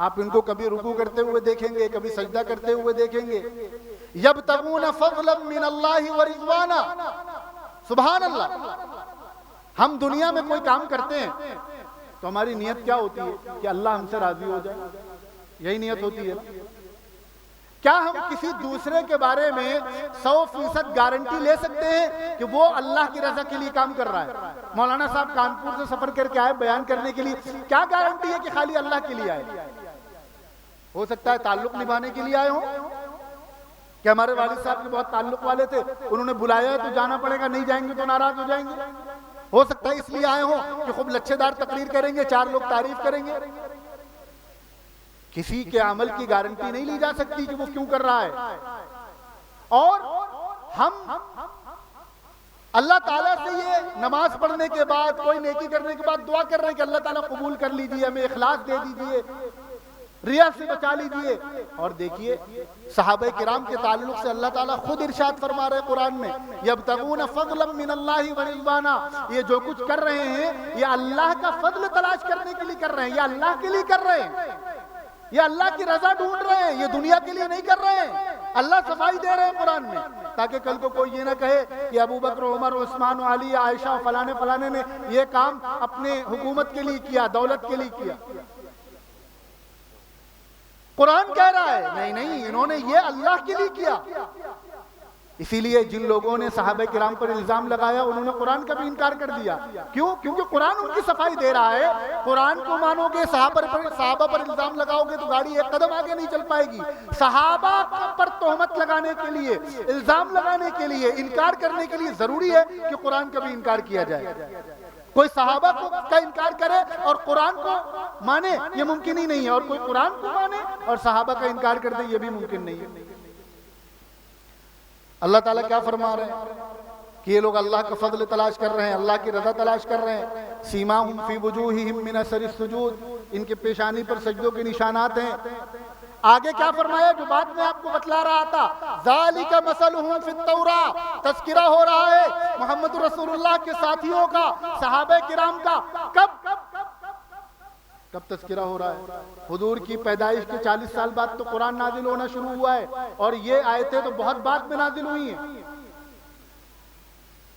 آپ ان کو کبھی رکوع کرتے ہوئے دیکھیں گے، کبھی سجدہ کرتے ہوئے دیکھیں گے، یبتغون فضلا من اللہ ورضوانا، سبحان اللہ۔ ہم دنیا میں کوئی کام کرتے ہیں تو ہماری نیت کیا ہوتی ہے کہ اللہ ہم سے راضی ہو جائے، یہی نیت ہوتی ہے۔ کیا ہم کسی دوسرے کے بارے میں 100% گارنٹی لے سکتے ہیں کہ وہ اللہ کی رضا کے لیے کام کر رہا ہے؟ مولانا صاحب کانپور سے سفر کر کے آئے بیان کرنے کے لیے، کیا گارنٹی ہے کہ خالی اللہ کے لیے آئے؟ ہو سکتا ہے تعلق نبھانے کے لیے آئے ہوں، کہ ہمارے والد صاحب کے بہت تعلق والے تھے، انہوں نے بلایا ہے تو جانا پڑے گا، نہیں جائیں گے تو ناراض ہو جائیں گے۔ ہو سکتا ہے اس لیے آئے ہوں کہ خوب لچھے دار تقریر کریں گے، 4 لوگ تعریف کریں گے۔ کسی کے عمل کی گارنٹی نہیں لی جا سکتی کہ وہ کیوں کر رہا ہے۔ اور ہم اللہ تعالیٰ سے یہ نماز پڑھنے کے بعد، کوئی نیکی کرنے کے بعد دعا کر رہے ہیں کہ اللہ تعالیٰ قبول کر لیجئے، ہمیں اخلاص دے دیجئے، ریا سے بچا لیجئے۔ اور دیکھیے صحابہ کرام کے تعلق سے اللہ تعالیٰ خود ارشاد فرما رہے قرآن میں، یبتغون فضلا من اللہ ورضوانا، یہ جو کچھ کر رہے ہیں یہ اللہ کا فضل تلاش کرنے کے لیے کر رہے ہیں، یہ اللہ کے لیے کر رہے ہیں، یہ اللہ کی رضا ڈھونڈ رہے ہیں، یہ دنیا کے لیے نہیں کر رہے ہیں۔ اللہ صفائی دے رہے ہیں قرآن میں، تاکہ کل کو کوئی یہ نہ کہے کہ ابو بکر، عمر، عثمان، علی، عائشہ، فلانے نے یہ کام اپنے حکومت کے لیے کیا، دولت کے لیے کیا۔ قرآن کہہ رہا ہے نہیں، انہوں نے یہ اللہ کے لیے کیا۔ اسی لیے جن لوگوں نے صحابہ کرام پر الزام لگایا انہوں نے قرآن کا بھی انکار کر دیا۔ کیوں؟ کیونکہ قرآن ان کی صفائی دے رہا ہے۔ قرآن کو مانو گے، صحابہ پر الزام لگاؤ گے تو گاڑی ایک قدم آگے نہیں چل پائے گی۔ صحابہ پر تہمت لگانے کے لیے، الزام لگانے کے لیے، انکار کرنے کے لیے ضروری ہے کہ قرآن کا بھی انکار کیا جائے۔ کوئی صحابہ کا انکار کرے اور قرآن کو مانے یہ ممکن ہی نہیں ہے، اور کوئی قرآن کو مانے اور صحابہ کا انکار کر دے یہ بھی ممکن نہیں ہے۔ اللہ تعالیٰ کیا فرما رہے ہیں کہ یہ لوگ اللہ کا فضل تلاش کر رہے ہیں، اللہ کی رضا تلاش کر رہے ہیں۔ سیماہم فی وجوہہم من اثر السجود، ان کے پیشانی پر سجدوں کے نشانات ہیں۔ آگے کیا فرمایا جو بات میں آپ کو بتلا رہا تھا، ذالک مثلہم فی التوراۃ، تذکرہ ہو رہا ہے محمد رسول اللہ کے ساتھیوں کا، صحابہ کرام کا۔ کب تذکرہ ہو رہا ہے؟ حضور کی پیدائش کے 40 سال بعد تو قرآن نازل ہونا شروع ہوا ہے، اور یہ آیتیں تو بہت بعد میں نازل ہوئی ہیں۔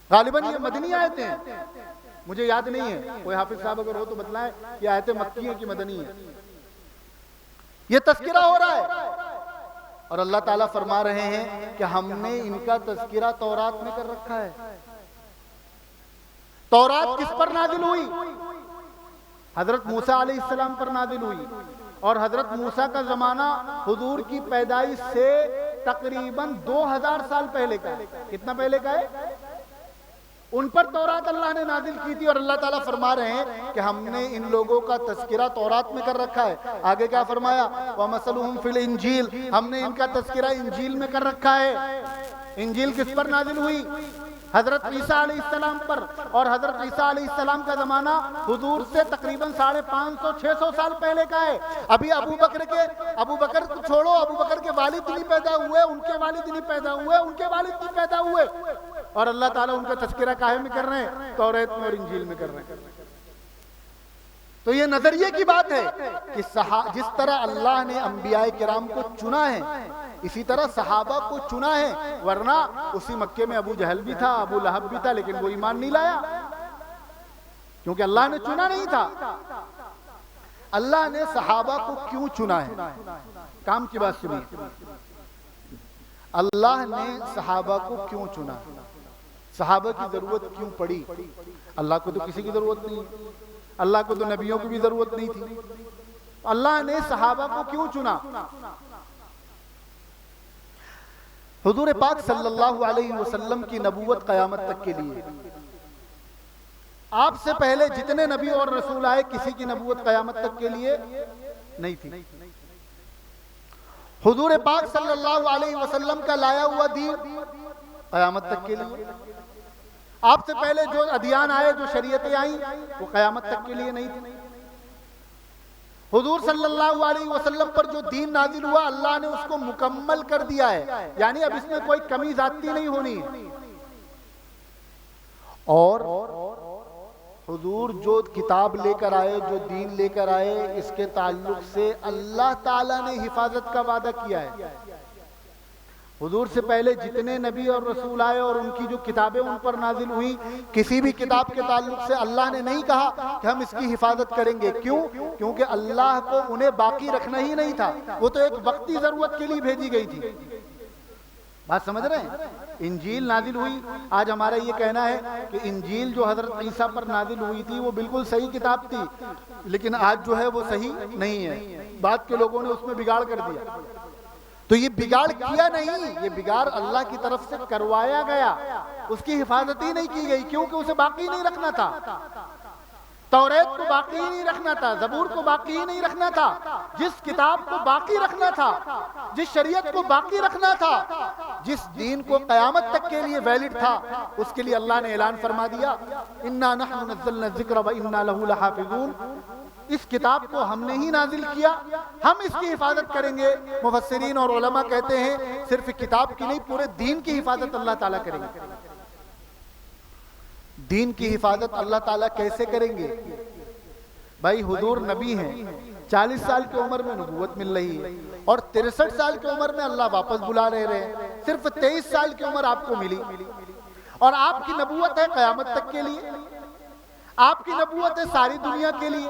غالباً یہ مدنی آیتیں ہیں، مجھے یاد نہیں ہے، کوئی حافظ صاحب اگر ہو تو بتلائیں یہ آیتیں مکی ہیں کہ مدنی ہیں۔ یہ تذکرہ ہو رہا ہے اور اللہ تعالیٰ فرما رہے ہیں کہ ہم نے ان کا تذکرہ تورات میں کر رکھا ہے۔ تورات کس پر نازل ہوئی؟ حضرت موسیٰ علیہ السلام پر نازل ہوئی، اور حضرت موسیٰ کا زمانہ حضور کی پیدائش سے تقریباً 2000 سال پہلے کا ہے۔ کتنا پہلے کا ہے؟ ان پر تورات اللہ نے نازل کی تھی، اور اللہ تعالیٰ فرما رہے ہیں کہ ہم نے ان لوگوں کا تذکرہ تورات میں کر رکھا ہے۔ آگے کیا فرمایا؟ وَمَثَلُهُمْ فِي الْإِنْجِيلِ، ہم نے ان کا تذکرہ انجیل میں کر رکھا ہے۔ انجیل کس پر نازل ہوئی؟ حضرت عیسیٰ علیہ السلام پر، اور حضرت عیسیٰ علیہ السلام کا زمانہ حضور سے تقریباً 550-600 سال پہلے کا ہے۔ ابھی ابو بکر کو چھوڑو، ابو بکر کے والد نہیں پیدا ہوئے، ان کے والد نہیں پیدا ہوئے، ان کے والد نہیں پیدا ہوئے، اور اللہ تعالیٰ ان کا تذکرہ کاہے میں کر رہے ہیں؟ توریت میں اور انجیل میں کر رہے ہیں۔ تو یہ نظریے کی بات ہے کہ جس طرح اللہ نے انبیاء کرام کو چنا ہے اسی طرح صحابہ کو چنا ہے، ورنہ اسی مکے میں ابو جہل بھی تھا، ابو لہب بھی تھا، لیکن وہ ایمان نہیں لایا کیونکہ اللہ نے چنا نہیں تھا۔ اللہ نے صحابہ کو کیوں چنا ہے؟ کام کی بات سنیے، اللہ نے صحابہ کو کیوں چنا؟ صحابہ کی ضرورت کیوں پڑی؟ اللہ کو تو کسی کی ضرورت نہیں، اللہ کو تو نبیوں کی بھی ضرورت نہیں تھی، اللہ نے صحابہ کو کیوں چنا؟ حضور پاک صلی اللہ علیہ وسلم کی نبوت قیامت تک کے لیے، آپ سے پہلے جتنے نبی اور رسول آئے کسی کی نبوت قیامت تک کے لیے نہیں تھی. حضور پاک صلی اللہ علیہ وسلم کا لایا ہوا دین قیامت تک کے لیے. آپ سے پہلے جو ادیان آئے، جو شریعتیں آئیں، وہ قیامت تک کے لیے نہیں تھی. حضور صلی اللہ علیہ وسلم پر جو دین نازل ہوا اللہ نے اس کو مکمل کر دیا ہے، یعنی اب اس میں کوئی کمی زیادتی نہیں ہونی ہے. اور حضور جو کتاب لے کر آئے، جو دین لے کر آئے، اس کے تعلق سے اللہ تعالیٰ نے حفاظت کا وعدہ کیا ہے. حضور سے پہلے جتنے نبی اور رسول آئے اور ان کی جو کتابیں ان پر نازل ہوئی، کسی بھی کتاب کے تعلق سے اللہ نے نہیں کہا کہ ہم اس کی حفاظت کریں گے. کیوں؟ کیونکہ اللہ کو انہیں باقی رکھنا ہی نہیں تھا، وہ تو ایک وقتی ضرورت کے لیے بھیجی گئی تھی. بات سمجھ رہے ہیں؟ انجیل نازل ہوئی، آج ہمارا یہ کہنا ہے کہ انجیل جو حضرت عیسیٰ پر نازل ہوئی تھی وہ بالکل صحیح کتاب تھی، لیکن آج جو ہے وہ صحیح نہیں ہے. بعد کے لوگوں نے اس میں بگاڑ کر دیا. تو یہ بگاڑ کیا نہیں، یہ بگاڑ اللہ کی طرف سے کروایا گیا، اس کی حفاظت ہی نہیں کی گئی، کیونکہ اسے باقی نہیں رکھنا تھا. توریت کو باقی ہی نہیں رکھنا تھا، زبور کو باقی ہی نہیں رکھنا تھا. جس کتاب کو باقی رکھنا تھا، جس شریعت کو باقی رکھنا تھا، جس دین کو قیامت تک کے لیے ویلڈ تھا، اس کے لیے اللہ نے اعلان فرما دیا اِنَّا نَحْنُ نَزَّلْنَا الذِّكْرَ وَإِنَّا لَهُ لَحَافِظُونَ. اس کتاب کو ہم نے ہی نازل کیا، ہم اس کی حفاظت کریں گے. مفسرین اور علماء کہتے ہیں صرف کتاب کی نہیں، پورے دین کی حفاظت اللہ تعالیٰ کریں گے. دین کی حفاظت اللہ تعالیٰ کیسے کریں گے؟ بھائی حضور نبی ہیں، 40 سال کی عمر میں نبوت مل رہی ہے اور 63 سال کی عمر میں اللہ واپس بلا رہے ہیں. صرف 23 سال کی عمر آپ کو ملی اور آپ کی نبوت ہے قیامت تک کے لیے. آپ کی نبوت ہے ساری دنیا کے لیے.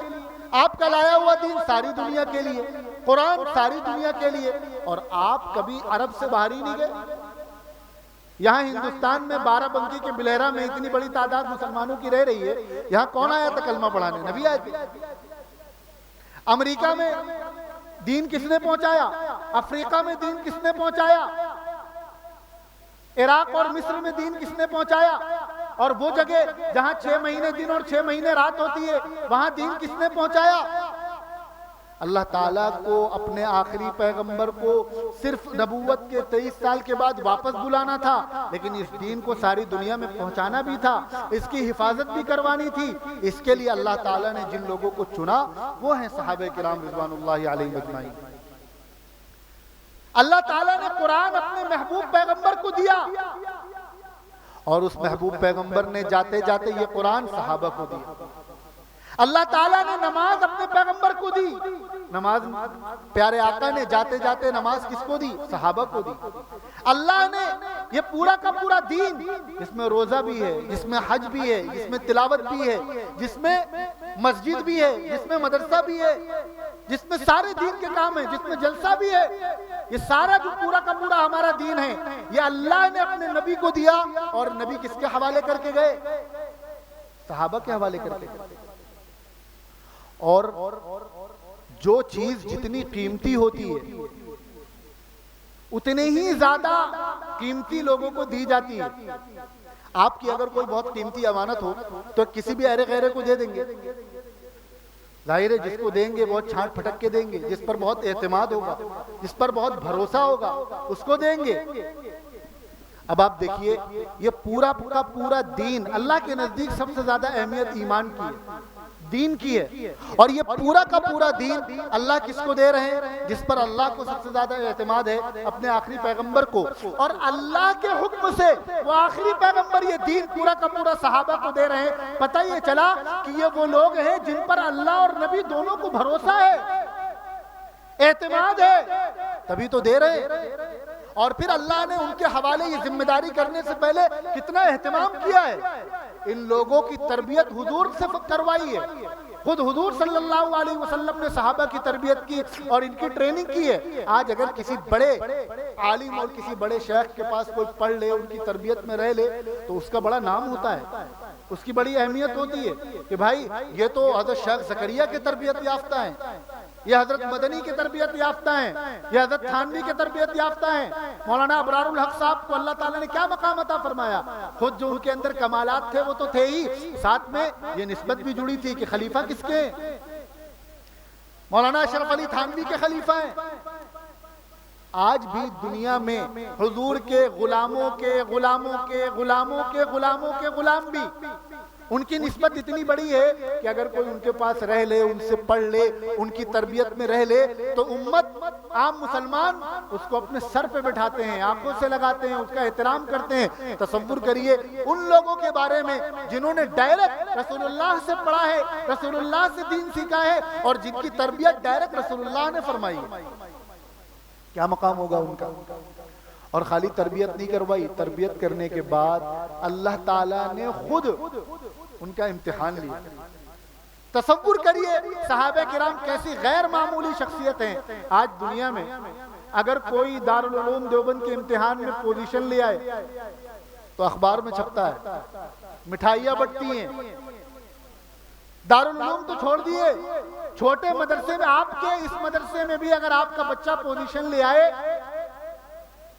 آپ کا لایا ہوا دین ساری دنیا کے لیے، قرآن ساری دنیا کے لیے. اور آپ کبھی عرب سے باہر ہی نہیں گئے. یہاں ہندوستان میں بارہ بنکی کے بلیرا میں اتنی بڑی تعداد مسلمانوں کی رہ رہی ہے، یہاں کون آیا تھا کلمہ پڑھانے؟ نبی آئے تھے. امریکہ میں دین کس نے پہنچایا؟ افریقہ میں دین کس نے پہنچایا؟ عراق اور مصر میں دین کس نے پہنچایا؟ اور وہ جگہ جہاں 6 مہینے دن اور 6 مہینے رات ہوتی ہے وہاں دین کس نے پہنچایا؟ اللہ تعالیٰ کو اپنے آخری پیغمبر کو صرف نبوت کے 23 سال کے بعد واپس بلانا تھا، لیکن اس دین کو ساری دنیا میں پہنچانا بھی تھا، اس کی حفاظت بھی کروانی تھی. اس کے لیے اللہ تعالیٰ نے جن لوگوں کو چنا وہ ہیں صحابہ کرام رضوان اللہ علیہم اجمعین. اللہ تعالیٰ نے قرآن اپنے محبوب پیغمبر کو دیا اور اس محبوب پیغمبر نے جاتے جاتے یہ قرآن صحابہ کو دیا. اللہ تعالیٰ نے نماز اپنے پیغمبر کو دی، نماز پیارے آقا نے جاتے جاتے نماز کس کو دی؟ صحابہ کو دی. اللہ نے یہ پورا کا پورا دین، جس میں روزہ بھی ہے، جس میں حج بھی ہے، جس میں تلاوت بھی ہے، جس میں مسجد بھی ہے، جس میں مدرسہ بھی ہے، جس میں سارے دین کے کام ہیں، جس میں جلسہ بھی ہے، یہ سارا جو پورا کا پورا ہمارا دین ہے یہ اللہ نے اپنے نبی کو دیا. اور نبی کس کے حوالے کر کے گئے؟ صحابہ کے حوالے کر کے گئے. اور جو چیز جتنی قیمتی ہوتی ہے اتنے ہی زیادہ قیمتی لوگوں کو دی جاتی ہے. آپ کی اگر کوئی بہت قیمتی امانت ہو تو کسی بھی ایرے غیرے کو دے دیں گے، ظاہر ہے جس کو دیں گے بہت چھانٹ پھٹک کے دیں گے، جس پر بہت اعتماد ہوگا، جس پر بہت بھروسہ ہوگا اس کو دیں گے. اب آپ دیکھیے یہ پورا کا پورا دین اللہ کے نزدیک سب سے زیادہ اہمیت ایمان کی ہے، دین کی ہے. اور یہ پورا کا پورا دین اللہ کس کو دے رہے ہیں؟ جس پر اللہ کو سب سے زیادہ اعتماد ہے، اپنے آخری پیغمبر کو. اور اللہ کے حکم سے وہ آخری پیغمبر یہ دین پورا کا پورا صحابہ کو دے رہے ہیں. پتہ یہ چلا کہ یہ وہ لوگ ہیں جن پر اللہ اور نبی دونوں کو بھروسہ ہے، اعتماد ہے، تبھی تو دے رہے. اور پھر اللہ نے ان کے حوالے یہ ذمہ داری کرنے سے پہلے کتنا اہتمام کیا ہے. ان لوگوں کی تربیت حضور سے کروائی ہے. خود حضور صلی اللہ علیہ وسلم نے صحابہ کی تربیت کی اور ان کی ٹریننگ کی ہے. آج اگر کسی بڑے عالم اور کسی بڑے شیخ کے پاس کوئی پڑھ لے، ان کی تربیت میں رہ لے تو اس کا بڑا نام ہوتا ہے، اس کی بڑی اہمیت ہوتی ہے کہ بھائی یہ تو حضرت شیخ زکریا کی تربیت یافتہ ہیں. یہ حضرت مدنی کی تربیت یافتہ ہیں، یہ حضرت تھانوی کی تربیت یافتہ ہیں۔ مولانا ابرار الحق صاحب کو اللہ تعالیٰ نے کیا مقام عطا فرمایا؟ خود جو ان کے اندر کمالات تھے وہ تو تھے ہی، ساتھ میں یہ نسبت بھی جڑی تھی کہ خلیفہ کس کے ہیں؟ مولانا اشرف علی تھانوی کے خلیفہ ہیں۔ آج بھی دنیا میں حضور کے غلاموں کے غلاموں کے غلاموں کے غلاموں کے غلام بھی ان کی نسبت اتنی بڑی ہے کہ اگر کوئی ان کے پاس رہ لے، ان سے پڑھ لے، ان کی تربیت میں رہ لے تو امت، عام مسلمان اس کو اپنے سر پہ بٹھاتے ہیں، آنکھوں سے لگاتے ہیں، اس کا احترام کرتے ہیں۔ تصور کریے ان لوگوں کے بارے میں جنہوں نے ڈائریکٹ رسول اللہ سے پڑھا ہے، رسول اللہ سے دین سیکھا ہے، اور جن کی تربیت ڈائریکٹ رسول اللہ نے فرمائی ہے، کیا مقام ہوگا ان کا؟ اور خالی تربیت نہیں کروائی، تربیت کرنے کے بعد اللہ تعالیٰ نے خود ان کا امتحان لیا۔ تصور کریے صحابہ کرام کیسی غیر معمولی شخصیت ہیں۔ آج دنیا میں اگر کوئی دارالعلوم دیوبند کے امتحان میں پوزیشن لے آئے تو اخبار میں چھپتا ہے، مٹھائیاں بٹتی ہیں۔ دارالعلوم تو چھوڑ دیے، چھوٹے مدرسے میں، آپ کے اس مدرسے میں بھی اگر آپ کا بچہ پوزیشن لے آئے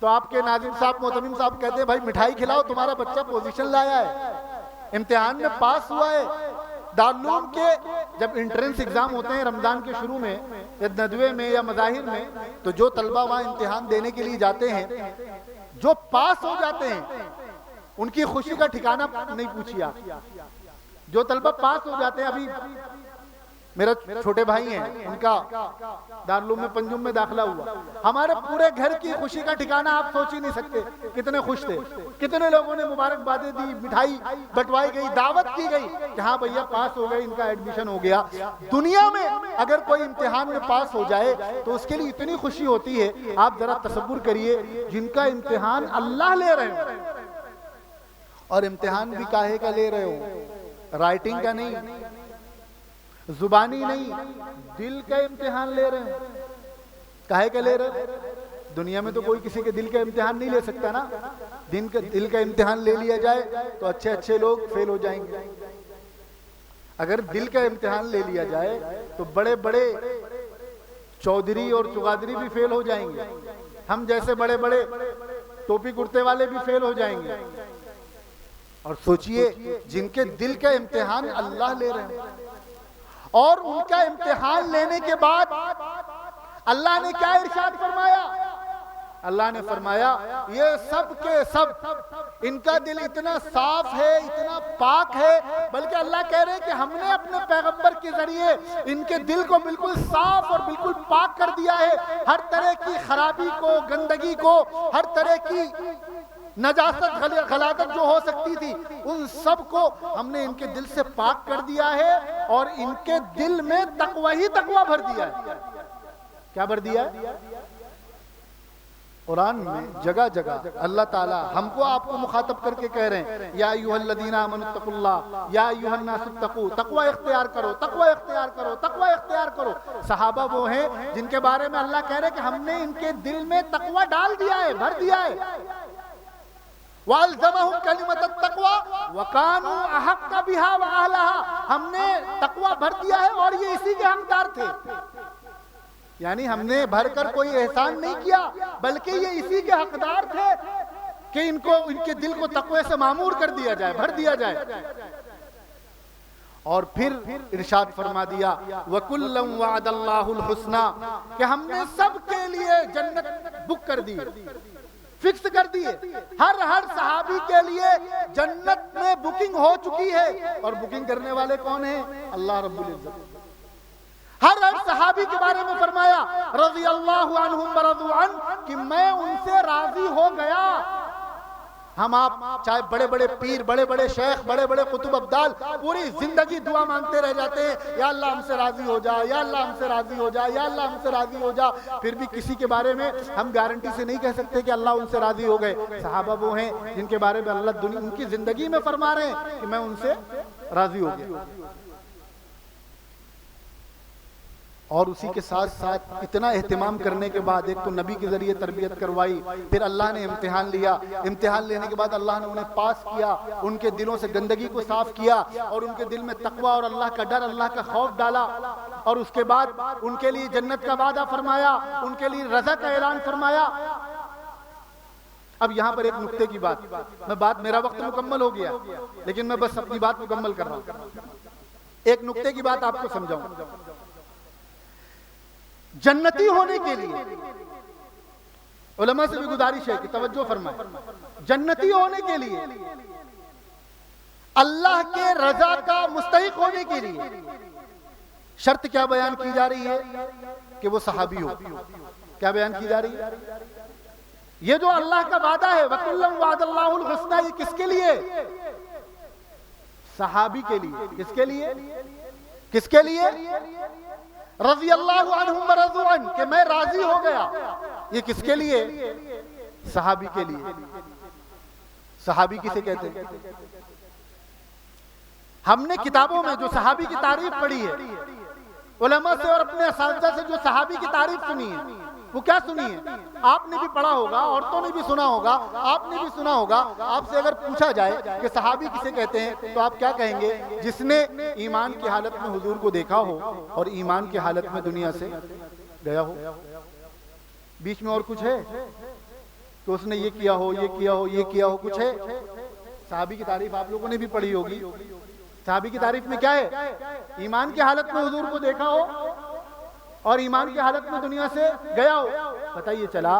تو آپ کے ناظم صاحب، معتمم صاحب کہتے ہیں بھائی مٹھائی کھلاؤ، تمہارا بچہ پوزیشن لایا ہے، امتحان میں پاس ہوا ہے۔ دارالعلوم کے جب انٹرنس ایگزام ہوتے ہیں رمضان کے شروع میں یا ندوے میں یا مظاہر میں، تو جو طلبہ وہاں امتحان دینے کے لیے جاتے ہیں، جو پاس ہو جاتے ہیں ان کی خوشی کا ٹھکانہ نہیں پوچھیا۔ جو طلبہ پاس ہو جاتے ہیں، ابھی میرا چھوٹے بھائی ہیں، ان کا دارالعلوم میں پنجم میں داخلہ ہوا، ہمارے پورے گھر کی خوشی کا ٹھکانہ آپ سوچ ہی نہیں سکتے، کتنے خوش تھے، کتنے لوگوں نے مبارکبادیں دی، مٹھائی بٹوائی گئی، دعوت کی گئی کہ ہاں بھیا پاس ہو گئے، ان کا ایڈمیشن ہو گیا۔ دنیا میں اگر کوئی امتحان میں پاس ہو جائے تو اس کے لیے اتنی خوشی ہوتی ہے، آپ ذرا تصور کریے جن کا امتحان اللہ لے رہے ہو، اور امتحان بھی کاہے کا لے رہے ہو؟ رائٹنگ کا نہیں، زبانی نہیں، دل کا امتحان لے رہے ہیں۔ کاہے کا لے رہے ہیں؟ دنیا میں تو کوئی کسی کے دل کا امتحان نہیں لے سکتا نا۔ دل کا امتحان لے لیا جائے تو اچھے اچھے لوگ فیل ہو جائیں گے۔ اگر دل کا امتحان لے لیا جائے تو بڑے بڑے چودھری اور چغادری بھی فیل ہو جائیں گے، ہم جیسے بڑے بڑے ٹوپی کرتے والے بھی فیل ہو جائیں گے۔ اور سوچئے جن کے دل کا امتحان اللہ لے رہے ہیں، اور ان کا امتحان لینے کے بعد اللہ نے کیا ارشاد فرمایا؟ اللہ نے فرمایا یہ سب کے سب ان کا دل اتنا صاف ہے، اتنا پاک ہے، بلکہ اللہ کہہ رہے ہیں کہ ہم نے اپنے پیغمبر کے ذریعے ان کے دل کو بالکل صاف اور بالکل پاک کر دیا ہے۔ ہر طرح کی خرابی کو، گندگی کو، ہر طرح کی نجاست، غلاظت جو ہو سکتی تھی، ان سب کو ہم نے ان کے دل سے پاک کر دیا ہے، اور ان کے دل میں تقوی ہی تقوی بھر دیا ہے۔ کیا بھر دیا ہے؟ قرآن میں جگہ جگہ اللہ تعالیٰ ہم کو آپ کو مخاطب کر کے کہہ رہے ہیں یا ایھا الذین آمنوا اتقوا اللہ، یا ایھا الناس اتقوا، تقوی اختیار کرو، تقوی اختیار کرو، تقوی اختیار کرو۔ صحابہ وہ ہیں جن کے بارے میں اللہ کہہ رہے ہیں کہ ہم نے ان کے دل میں تقوی ڈال دیا ہے، بھر دیا ہے۔ وَأَلْزَمَهُمْ كَلِمَةَ التَّقْوَى وَكَانُوا أَحَقَّ بِهَا وَأَهْلَهَا، ہم نے تقوی بھر دیا ہے اور یہ اسی کے حقدار تھے۔ یعنی ہم نے بھر کر کوئی احسان نہیں کیا، بلکہ یہ اسی کے حقدار تھے کہ ان کے دل کو تقوی سے معمور کر دیا جائے، بھر دیا جائے۔ اور پھر ارشاد فرما دیا وَكُلًّا وَعَدَ اللَّهُ الْحُسْنَى، کہ ہم نے سب کے لیے جنت بک کر دی، فکس کر دیے۔ ہر صحابی کے لیے جنت میں بکنگ ہو چکی ہے، اور بکنگ کرنے والے کون ہیں؟ اللہ رب العزت۔ ہر صحابی کے بارے میں فرمایا رضی اللہ عنہم ورضوا عنہ، کہ میں ان سے راضی ہو گیا۔ ہم آپ چاہے بڑے بڑے پیر، بڑے بڑے شیخ، بڑے بڑے قطب ابدال پوری زندگی دعا مانگتے رہ جاتے ہیں، یا اللہ ہم سے راضی ہو جا، یا اللہ ہم سے راضی ہو جا، یا اللہ ہم سے راضی ہو جا، پھر بھی کسی کے بارے میں ہم گارنٹی سے نہیں کہہ سکتے کہ اللہ ان سے راضی ہو گئے۔ صحابہ وہ ہیں جن کے بارے میں اللہ ان کی زندگی میں فرما رہے ہیں کہ میں ان سے راضی ہو گیا۔ اور اسی کے ساتھ ساتھ اتنا اہتمام کرنے کے بعد ایک تو نبی کے ذریعے تربیت کروائی، پھر اللہ نے امتحان لیا، امتحان لینے کے بعد اللہ نے انہیں پاس کیا، ان کے دلوں سے گندگی کو صاف کیا اور ان کے دل میں تقوی اور اللہ کا ڈر، اللہ کا خوف ڈالا، اور اس کے بعد ان کے لیے جنت کا وعدہ فرمایا، ان کے لیے رضا کا اعلان فرمایا۔ اب یہاں پر ایک نقطے کی بات، میرا وقت مکمل ہو گیا لیکن میں بس اپنی بات مکمل کر رہا ہوں، ایک نقطے کی بات آپ کو سمجھاؤں۔ جنتی ہونے کے لیے علماء سے بھی گزارش ہے کہ توجہ فرمائیں، جنتی ہونے کے لیے، اللہ کے رضا کا مستحق ہونے کے لیے شرط کیا بیان کی جا رہی ہے کہ وہ صحابی ہو۔ کیا بیان کی جا رہی ہے؟ یہ جو اللہ کا وعدہ ہے وَكُلًّا وَعَدَ اللَّهُ الْحُسْنَى، یہ کس کے لیے؟ صحابی کے لیے۔ کس کے لیے؟ کس کے لیے؟ رضی اللہ عنہم ورضوا عنہ، کہ میں راضی ہو گیا، یہ کس کے لیے؟ صحابی کے لیے۔ صحابی کسے کہتے ہیں؟ ہم نے کتابوں میں جو صحابی کی تعریف پڑھی ہے، علماء سے اور اپنے اساتذہ سے جو صحابی کی تعریف سنی ہے، وہ کیا سنی ہے؟ آپ نے بھی پڑھا ہوگا، عورتوں نے بھی سنا ہوگا، آپ نے بھی سنا ہوگا۔ آپ سے اگر پوچھا جائے کہ صحابی کسے کہتے ہیں تو آپ کیا کہیں گے؟ جس نے ایمان کی حالت میں حضور کو دیکھا ہو اور ایمان کی حالت میں دنیا سے گیا ہو۔ بیچ میں اور کچھ ہے کہ اس نے یہ کیا ہو، یہ کیا ہو، یہ کیا ہو، کچھ ہے؟ صحابی کی تعریف آپ لوگوں نے بھی پڑھی ہوگی۔ صحابی کی تعریف میں کیا ہے؟ ایمان کی حالت میں حضور کو دیکھا ہو اور ایمان کی حالت میں دنیا سے گیا ہو۔ پتہ یہ چلا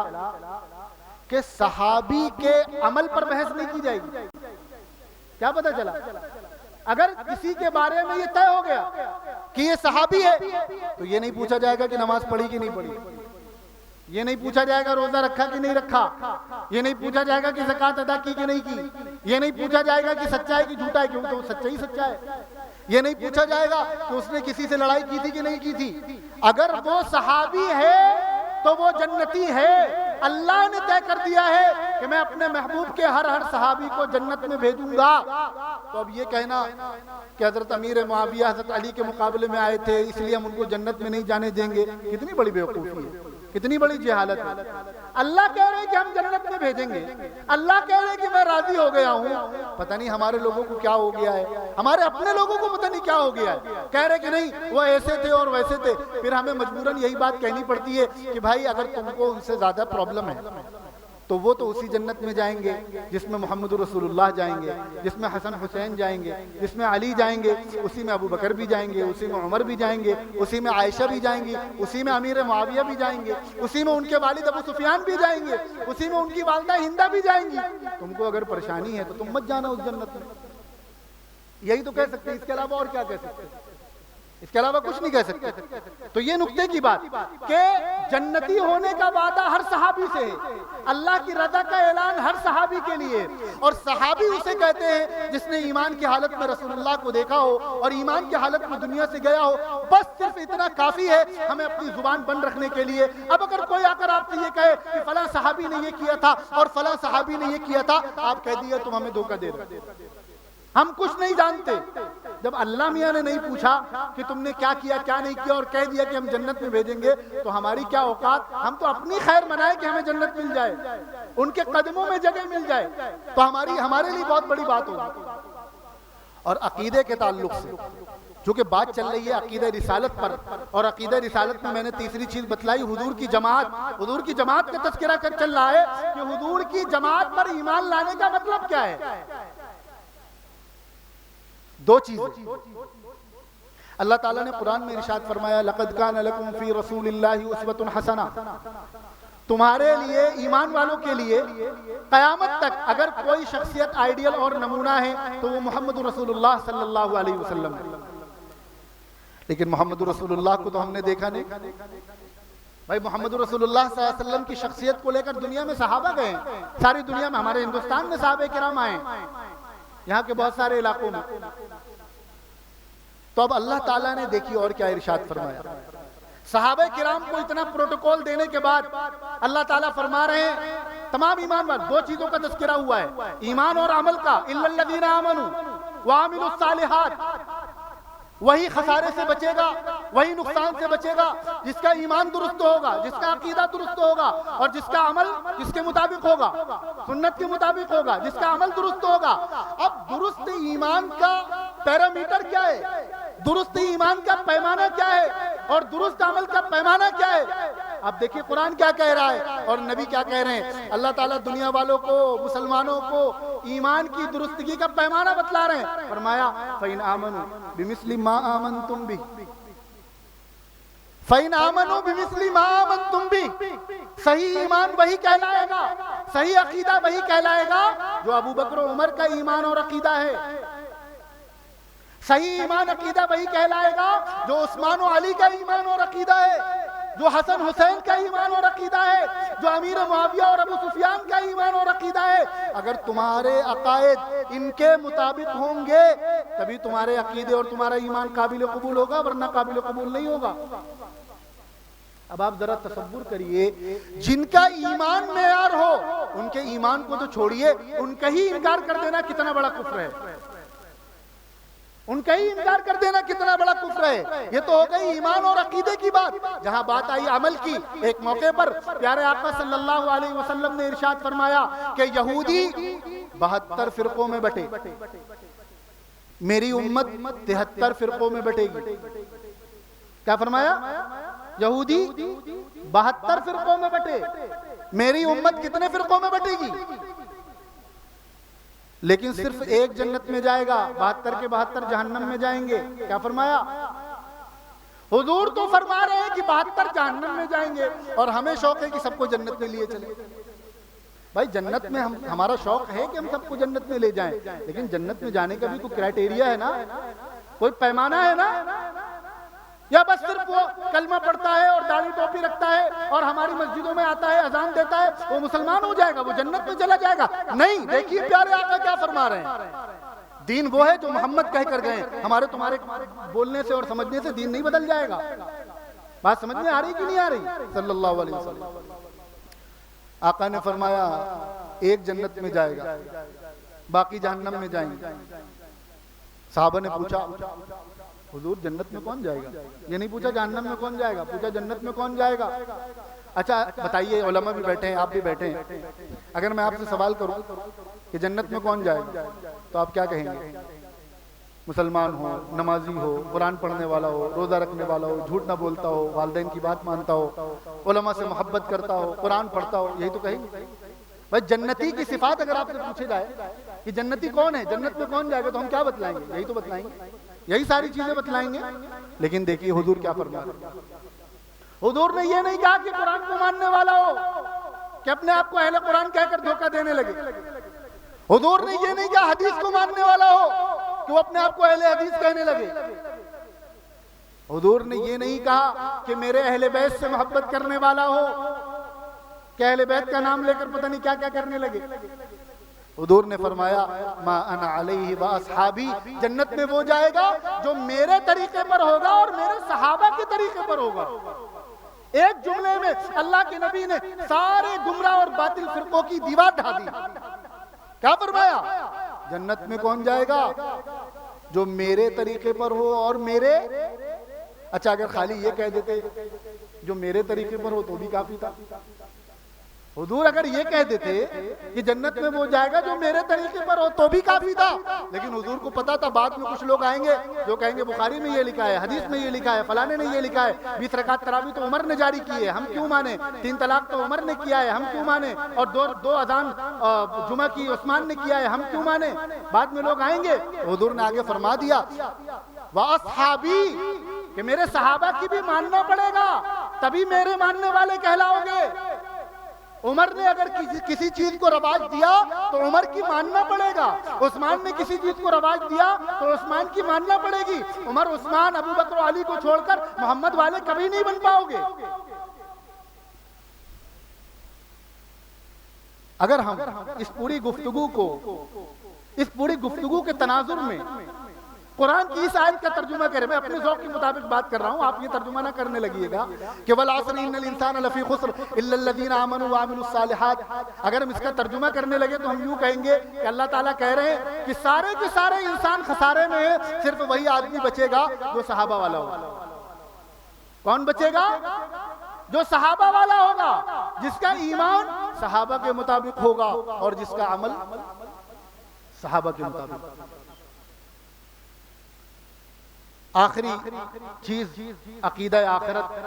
کہ صحابی کے عمل پر بحث نہیں کی جائے گی۔ کیا پتہ چلا؟ اگر کسی کے بارے میں یہ طے ہو گیا کہ یہ صحابی ہے تو یہ نہیں پوچھا جائے گا کہ نماز پڑھی کہ نہیں پڑھی، یہ نہیں پوچھا جائے گا روزہ رکھا کہ نہیں رکھا، یہ نہیں پوچھا جائے گا کہ زکوٰۃ ادا کی کہ نہیں کی، یہ نہیں پوچھا جائے گا کہ سچا ہے کہ جھوٹا ہے، کیونکہ وہ سچا ہی سچا ہے۔ یہ نہیں پوچھا جائے گا کہ اس نے کسی سے لڑائی کی تھی کہ نہیں کی تھی۔ اگر وہ صحابی ہے تو وہ جنتی ہے۔ اللہ نے طے کر دیا ہے کہ میں اپنے محبوب کے ہر صحابی کو جنت میں بھیجوں گا۔ تو اب یہ کہنا کہ حضرت امیر معاویہ حضرت علی کے مقابلے میں آئے تھے اس لیے ہم ان کو جنت میں نہیں جانے دیں گے، کتنی بڑی بیوقوفی ہے، کتنی بڑی جہالت ہے۔ اللہ کہہ رہے کہ ہم جنت میں بھیجیں گے، اللہ کہہ رہے کہ میں راضی ہو گیا ہوں۔ پتہ نہیں ہمارے لوگوں کو کیا ہو گیا ہے، ہمارے اپنے لوگوں کو پتہ نہیں کیا ہو گیا ہے، کہہ رہے کہ نہیں وہ ایسے تھے اور ویسے تھے۔ پھر ہمیں مجبوراً یہی بات کہنی پڑتی ہے کہ بھائی اگر تم کو ان سے زیادہ پرابلم ہے تو وہ تو اسی جنت میں جائیں گے جس میں محمد رسول اللہ جائیں گے، جس میں حسن حسین جائیں گے، جس میں علی جائیں گے، اسی میں ابو بکر بھی جائیں گے، اسی میں عمر بھی جائیں گے، اسی میں عائشہ بھی جائیں گی، اسی میں امیر معاویہ بھی جائیں گے، اسی میں ان کے والد ابو سفیان بھی جائیں گے، اسی میں ان کی والدہ ہندہ بھی جائیں گی۔ تم کو اگر پریشانی ہے تو تم مت جانا اس جنت میں۔ یہی تو کہہ سکتے ہیں، اس کے علاوہ اور کیا کہہ سکتے ہیں؟ اس کے علاوہ کچھ نہیں کہہ سکتے۔ تو یہ نقطے کی بات کہ جنتی ہونے کا وعدہ ہر صحابی سے ہے، اللہ کی رضا کا اعلان ہر صحابی کے لیے، اور صحابی اسے کہتے ہیں جس نے ایمان کی حالت میں رسول اللہ کو دیکھا ہو اور ایمان کی حالت میں دنیا سے گیا ہو۔ بس صرف اتنا کافی ہے ہمیں اپنی زبان بند رکھنے کے لیے۔ اب اگر کوئی آ کر آپ سے یہ کہے کہ فلاں صحابی نے یہ کیا تھا اور فلاں صحابی نے یہ کیا تھا، آپ کہہ دیے تم ہمیں دھوکہ دے رہے ہو، ہم کچھ نہیں جانتے۔ جب اللہ میاں نے نہیں پوچھا کہ تم نے کیا کیا کیا نہیں کیا اور کہہ دیا کہ ہم جنت میں بھیجیں گے تو ہماری کیا اوقات؟ ہم تو اپنی خیر منائے کہ ہمیں جنت مل جائے، ان کے قدموں میں جگہ مل جائے، تو ہمارے لیے بہت بڑی بات ہوگی۔ اور عقیدے کے تعلق سے چونکہ بات چل رہی ہے عقیدہ رسالت پر، اور عقیدہ رسالت میں میں نے تیسری چیز بتلائی حضور کی جماعت۔ حضور کی جماعت کا تذکرہ کر چل رہا ہے کہ حضور کی جماعت پر ایمان لانے کا مطلب کیا ہے؟ دو چیزیں اللہ تعالیٰ نے قرآن میں ارشاد فرمایا، لَقَدْ كَانَ لَكُمْ فِي رَسُولِ اللَّهِ أُسْوَةٌ حَسَنَةٌ، تمہارے لیے ایمان والوں کے لیے قیامت تک اگر کوئی شخصیت آئیڈیل اور نمونہ ہے تو وہ محمد رسول اللہ صلی اللہ علیہ وسلم ہے۔ لیکن محمد رسول اللہ کو تو ہم نے دیکھا نہیں۔ بھائی محمد رسول اللہ صلی اللہ علیہ وسلم کی شخصیت کو لے کر دنیا میں صحابہ گئے ہیں، ساری دنیا میں، ہمارے ہندوستان میں صحابہ کرام آئے ہیں، یہاں کے بہت سارے علاقوں میں۔ تو اب اللہ تعالیٰ نے دیکھی اور کیا ارشاد فرمایا۔ صحابہ کرام کو اتنا پروٹوکول دینے کے بعد اللہ تعالیٰ فرما رہے ہیں تمام ایمان والے، دو چیزوں کا تذکرہ ہوا ہے، ایمان اور عمل کا، اِلَّا الَّذِينَ آمَنُوا وَعَمِلُوا الصَّالِحَاتِ، وہی خسارے سے بچے گا، وہی نقصان سے بچے گا جس کا ایمان درست ہوگا، جس کا عقیدہ درست ہوگا، اور جس کا عمل جس کے مطابق ہوگا، سنت کے مطابق ہوگا، جس کا عمل درست ہوگا۔ اب درست ایمان کا پیرامیٹر کیا ہے، درست ایمان کا پیمانہ کیا ہے، اور درست عمل کا پیمانہ کیا ہے؟ اب دیکھیے قرآن کیا کہہ رہا ہے اور نبی کیا کہہ رہے ہیں۔ اللہ تعالیٰ دنیا والوں کو، مسلمانوں کو ایمان کی درستگی کا پیمانہ بتلا رہے ہیں۔ فرمایا فَإِنْ آمَنُوا بِمِثْلِ مَا آمَنْتُمْ بِهِ فَإِنْ آمَنُوا بِمِثْلِ مَا آمَنْتُمْ بِهِ، صحیح ایمان وہی کہلائے گا، صحیح عقیدہ وہی کہلائے گا جو ابو بکر و عمر کا ایمان اور عقیدہ ہے۔ صحیح ایمان عقیدہ وہی کہلائے گا جو عثمان و علی کا ایمان اور عقیدہ ہے، جو حسن حسین کا ایمان اور عقیدہ ہے، جو امیر معاویہ اور ابو سفیان کا ایمان اور عقیدہ ہے۔ اگر تمہارے عقائد ان کے مطابق ہوں گے تبھی تمہارے عقیدے اور تمہارا ایمان قابل قبول ہوگا، ورنہ قابل قبول نہیں ہوگا۔ اب آپ ذرا تصور کریے، جن کا ایمان معیار ہو ان کے ایمان کو تو چھوڑیے، ان کا ہی انکار کر دینا کتنا بڑا کفر ہے، ان کا ہی انکار کر دینا کتنا بڑا کفر ہے۔ یہ تو ہو گئی ایمان اور عقیدے کی بات۔ جہاں بات آئی عمل کی، ایک موقع پر پیارے آقا صلی اللہ علیہ وسلم نے ارشاد فرمایا کہ یہودی 72 فرقوں میں بٹے، میری امت 73 فرقوں میں بٹے گی۔ کیا فرمایا؟ یہودی 72 فرقوں میں بٹے، میری امت کتنے فرقوں میں بٹے گی؟ لیکن صرف ایک جنت میں جائے گا، 72 کے 72 جہنم میں جائیں گے۔ کیا فرمایا؟ حضور تو فرما رہے ہیں کہ 72 جہنم میں جائیں گے، اور ہمیں شوق ہے کہ سب کو جنت میں لیے چلیں۔ بھائی جنت میں ہمارا شوق ہے کہ ہم سب کو جنت میں لے جائیں، لیکن جنت میں جانے کا بھی کوئی کرائٹیریا ہے نا، کوئی پیمانہ ہے نا؟ یا بس صرف وہ کلمہ پڑھتا ہے اور داڑھی ٹوپی رکھتا ہے اور ہماری مسجدوں میں آتا ہے، اذان دیتا ہے، وہ مسلمان ہو جائے گا، وہ جنت میں چلا جائے گا؟ نہیں، دیکھیے پیارے آقا کیا فرما رہے ہیں۔ دین وہ ہے جو محمد کہہ کر گئے۔ ہمارے تمہارے بولنے سے اور سمجھنے سے دین نہیں بدل جائے گا۔ بات سمجھ میں آ رہی کہ نہیں آ رہی؟ صلی اللہ علیہ وسلم آقا نے فرمایا ایک جنت میں جائے گا، باقی جہنم میں جائیں گے۔ صحابہ نے پوچھا حضور جنت میں کون جائے گا؟ یہ نہیں پوچھا جہنم میں کون جائے گا، پوچھا جنت میں کون جائے گا۔ اچھا بتائیے، علماء بھی بیٹھے ہیں، آپ بھی بیٹھے ہیں، اگر میں آپ سے سوال کروں کہ جنت میں کون جائے گا تو آپ کیا کہیں گے؟ مسلمان ہو، نمازی ہو، قرآن پڑھنے والا ہو، روزہ رکھنے والا ہو، جھوٹ نہ بولتا ہو، والدین کی بات مانتا ہو، علماء سے محبت کرتا ہو، قرآن پڑھتا ہو، یہی تو کہیں گے۔ بھائی جنتی کی صفات اگر آپ سے پوچھے جائے کہ جنتی کون ہے، جنت میں کون جائے گا، تو ہم کیا بتلائیں گے؟ یہی تو بتلائیں گے، یہی ساری چیزیں بتلائیں گے۔ لیکن دیکھیے حضور کیا فرمایا۔ حضور نے یہ نہیں کہا کہ قرآن کو ماننے والا ہو کہ اپنے آپ کو اہل قرآن کہہ کر دھوکہ دینے لگے۔ حضور نے یہ نہیں کہا حدیث کو ماننے والا ہو کہ وہ اپنے آپ کو اہل حدیث کہنے لگے۔ حضور نے یہ نہیں کہا کہ میرے اہل بیت سے محبت کرنے والا ہو کہ اہل بیت کا نام لے کر پتہ نہیں کیا کیا کرنے لگے۔ حضور نے فرمایا ما انا علیہ و اصحابی، جنت میں وہ جائے گا جو میرے طریقے پر ہوگا اور میرے صحابہ کے طریقے پر ہوگا۔ ایک جملے میں اللہ کے نبی نے سارے گمراہ اور باطل فرقوں کی دیوار ڈھا دی۔ کیا فرمایا؟ جنت میں کون جائے گا؟ جو میرے طریقے پر ہو اور میرے، اچھا اگر خالی یہ کہہ دیتے جو میرے طریقے پر ہو تو بھی کافی تھا۔ حضور اگر یہ کہہ دیتے کہ جنت میں وہ جائے گا جو میرے طریقے پر ہو تو بھی کافی تھا، لیکن حضور کو پتا تھا بعد میں کچھ لوگ آئیں گے جو کہیں گے بخاری میں یہ لکھا ہے، حدیث میں یہ لکھا ہے، فلانے نے یہ لکھا ہے، 20 رکعت تراویح تو عمر نے جاری کی ہے، ہم کیوں مانیں؟ 3 طلاق تو عمر نے کیا ہے، ہم کیوں مانیں؟ اور دو اذان جمعہ کی عثمان نے کیا ہے، ہم کیوں مانیں؟ بعد میں لوگ آئیں گے۔ حضور نے آگے فرما دیا وَأَصْحَابِي، کہ میرے صحابہ کی بھی ماننا پڑے گا تبھی میرے ماننے والے کہلاؤ گے۔ عمر نے اگر کسی چیز کو رواج دیا تو عمر کی ماننا پڑے گا، عثمان نے کسی چیز کو رواج دیا تو عثمان کی ماننا پڑے گی۔ عمر، عثمان، ابو بکر و علی کو چھوڑ کر محمد والے کبھی نہیں بن پاؤ گے۔ اگر ہم اس پوری گفتگو کے تناظر میں قرآن کی اس آیت کا ترجمہ کریں. میں اپنے ذوق کے مطابق بات کر رہا ہوں, آپ یہ ترجمہ نہ کرنے لگیے گا کہ والعصر ان الانسان لفی خسر الا الذین آمنوا وعملوا الصالحات. اگر ہم اس کا ترجمہ کرنے لگے تو ہم یوں کہیں گے کہ اللہ تعالیٰ کہہ رہے ہیں کہ سارے کے سارے انسان خسارے میں ہیں, صرف وہی آدمی بچے گا جو صحابہ والا ہوگا. کون بچے گا؟ جو صحابہ والا ہوگا, جس کا ایمان صحابہ کے مطابق ہوگا اور جس کا عمل صحابہ کے مطابق. آخری چیز عقیدہ آخرت.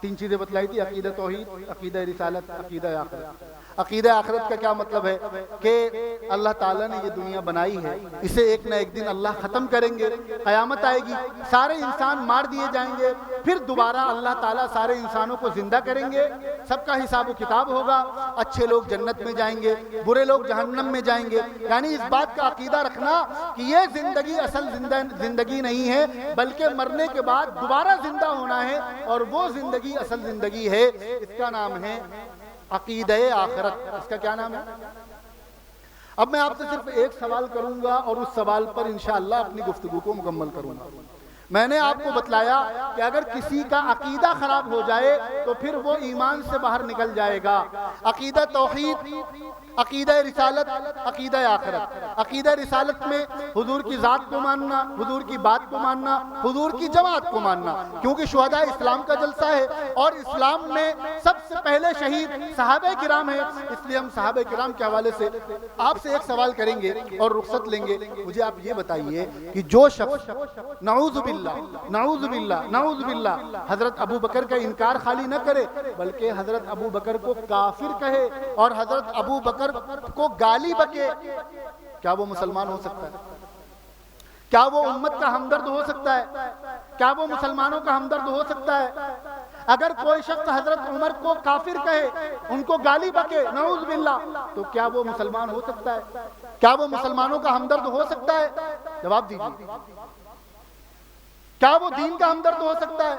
3 چیزیں بتلائی تھی, عقیدہ توحید, عقیدہ رسالت, عقیدہ آخرت. عقیدہ آخرت کا کیا مطلب ہے کہ اللہ تعالیٰ نے یہ دنیا بنائی ہے, اسے ایک نہ ایک دن اللہ ختم کریں گے, قیامت آئے گی, سارے انسان مار دیے جائیں گے, پھر دوبارہ اللہ تعالیٰ سارے انسانوں کو زندہ کریں گے, سب کا حساب و کتاب ہوگا, اچھے لوگ جنت میں جائیں گے, برے لوگ جہنم میں جائیں گے. یعنی اس بات کا عقیدہ رکھنا کہ یہ زندگی اصل زندگی نہیں ہے, بلکہ مرنے کے بعد دوبارہ زندہ ہونا ہے, اور وہ زندگی اصل زندگی ہے. اس کا نام ہے عقیدہ آخرت. اس کا کیا نام ہے؟ اب میں آپ سے صرف ایک سوال کروں گا اور اس سوال پر انشاءاللہ اپنی گفتگو کو مکمل کروں گا. میں نے آپ کو بتلایا کہ اگر کسی کا عقیدہ خراب ہو جائے تو پھر وہ ایمان سے باہر نکل جائے گا. عقیدہ توحید, عقیدہ رسالت, عقیدہ آخرت. عقیدہ رسالت میں حضور کی ذات کو ماننا, حضور کی بات کو ماننا, حضور کی جماعت کو ماننا, کیونکہ شہداء اسلام کا جلسہ ہے اور اسلام میں سب سے پہلے شہید صحابہ کرام ہیں. اس لیے ہم صحابہ کرام کے حوالے سے آپ سے ایک سوال کریں گے اور رخصت لیں گے. مجھے آپ یہ بتائیے کہ جو شخص نعوذ باللہ حضرت ابو بکر کا انکار خالی نہ کرے بلکہ حضرت ابو بکر کو کافر کہے اور حضرت ابو بکر کو گالی بکے, کیا وہ مسلمان ہو سکتا ہے؟ کیا وہ امت کا ہمدرد ہو سکتا ہے؟ کیا وہ مسلمانوں کا ہمدرد ہو سکتا ہے؟ اگر کوئی شخص حضرت عمر کو کافر کہے, ان کو گالی بکے, نعوذ باللہ, تو کیا وہ مسلمان ہو سکتا ہے؟ کیا وہ مسلمانوں کا ہمدرد ہو سکتا ہے؟ جواب دیجیے. کیا وہ دین کا ہمدرد ہو سکتا ہے؟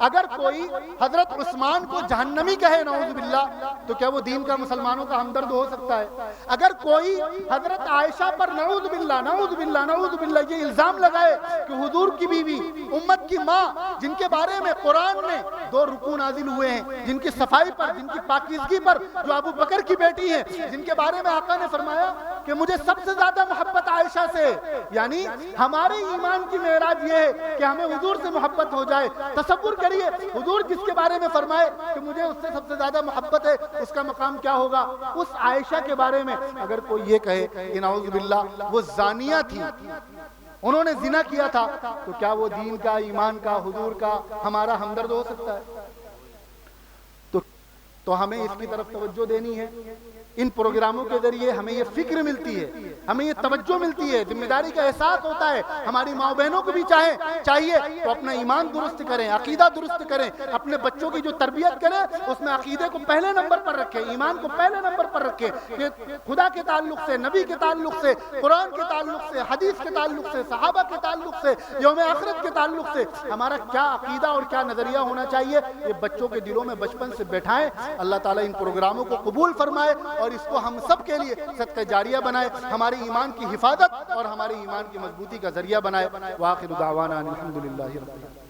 اگر کوئی حضرت عثمان کو جہنمی کہے نعوذ باللہ, تو کیا وہ دین کا مسلمانوں کا ہمدرد ہو سکتا ہے؟ اگر کوئی حضرت عائشہ پر نعوذ باللہ یہ الزام لگائے کہ حضور کی بیوی, امت کی ماں, جن کے بارے میں قرآن میں 2 رکوع نازل ہوئے ہیں, جن کی صفائی پر, جن کی پاکیزگی پر, جو ابو بکر کی بیٹی ہیں, جن کے بارے میں آقا نے فرمایا کہ مجھے سب سے زیادہ محبت عائشہ سے. یعنی ہمارے ایمان کی معراج یہ ہے کہ ہمیں حضور سے محبت ہو جائے. تصور کریے حضور جس کے بارے میں فرمائے کہ مجھے اس سے سب سے زیادہ محبت ہے, اس کا مقام کیا ہوگا. اس عائشہ کے بارے میں اگر کوئی یہ کہے کہ نعوذ باللہ وہ زانیہ تھی, انہوں نے زنا کیا تھا, تو کیا وہ دین کا, ایمان کا, حضور کا ہمارا ہمدرد ہو سکتا ہے؟ تو ہمیں اس کی طرف توجہ دینی ہے. ان پروگراموں کے ذریعے ہمیں یہ فکر ملتی ہے, ہمیں یہ توجہ ملتی ہے, ذمہ داری کا احساس ہوتا ہے. ہماری ماں بہنوں کو بھی چاہیے تو اپنا ایمان درست کریں, عقیدہ درست کریں, اپنے بچوں کی جو تربیت کریں اس میں عقیدے کو پہلے نمبر پر رکھیں, ایمان کو پہلے نمبر پر رکھیں. کہ خدا کے تعلق سے, نبی کے تعلق سے, قرآن کے تعلق سے, حدیث کے تعلق سے, صحابہ کے تعلق سے, یوم آخرت کے تعلق سے ہمارا کیا عقیدہ اور کیا نظریہ ہونا چاہیے, یہ بچوں کے دلوں میں بچپن سے بیٹھائیں. اللہ تعالیٰ ان پروگراموں کو قبول فرمائے اور اس کو ہم سب کے لیے صدقہ جاریہ بنائے, ہمارے ایمان کی حفاظت اور ہمارے ایمان کی مضبوطی کا ذریعہ بنائے. وآخر دعوانا الحمدللہ رب العالمین.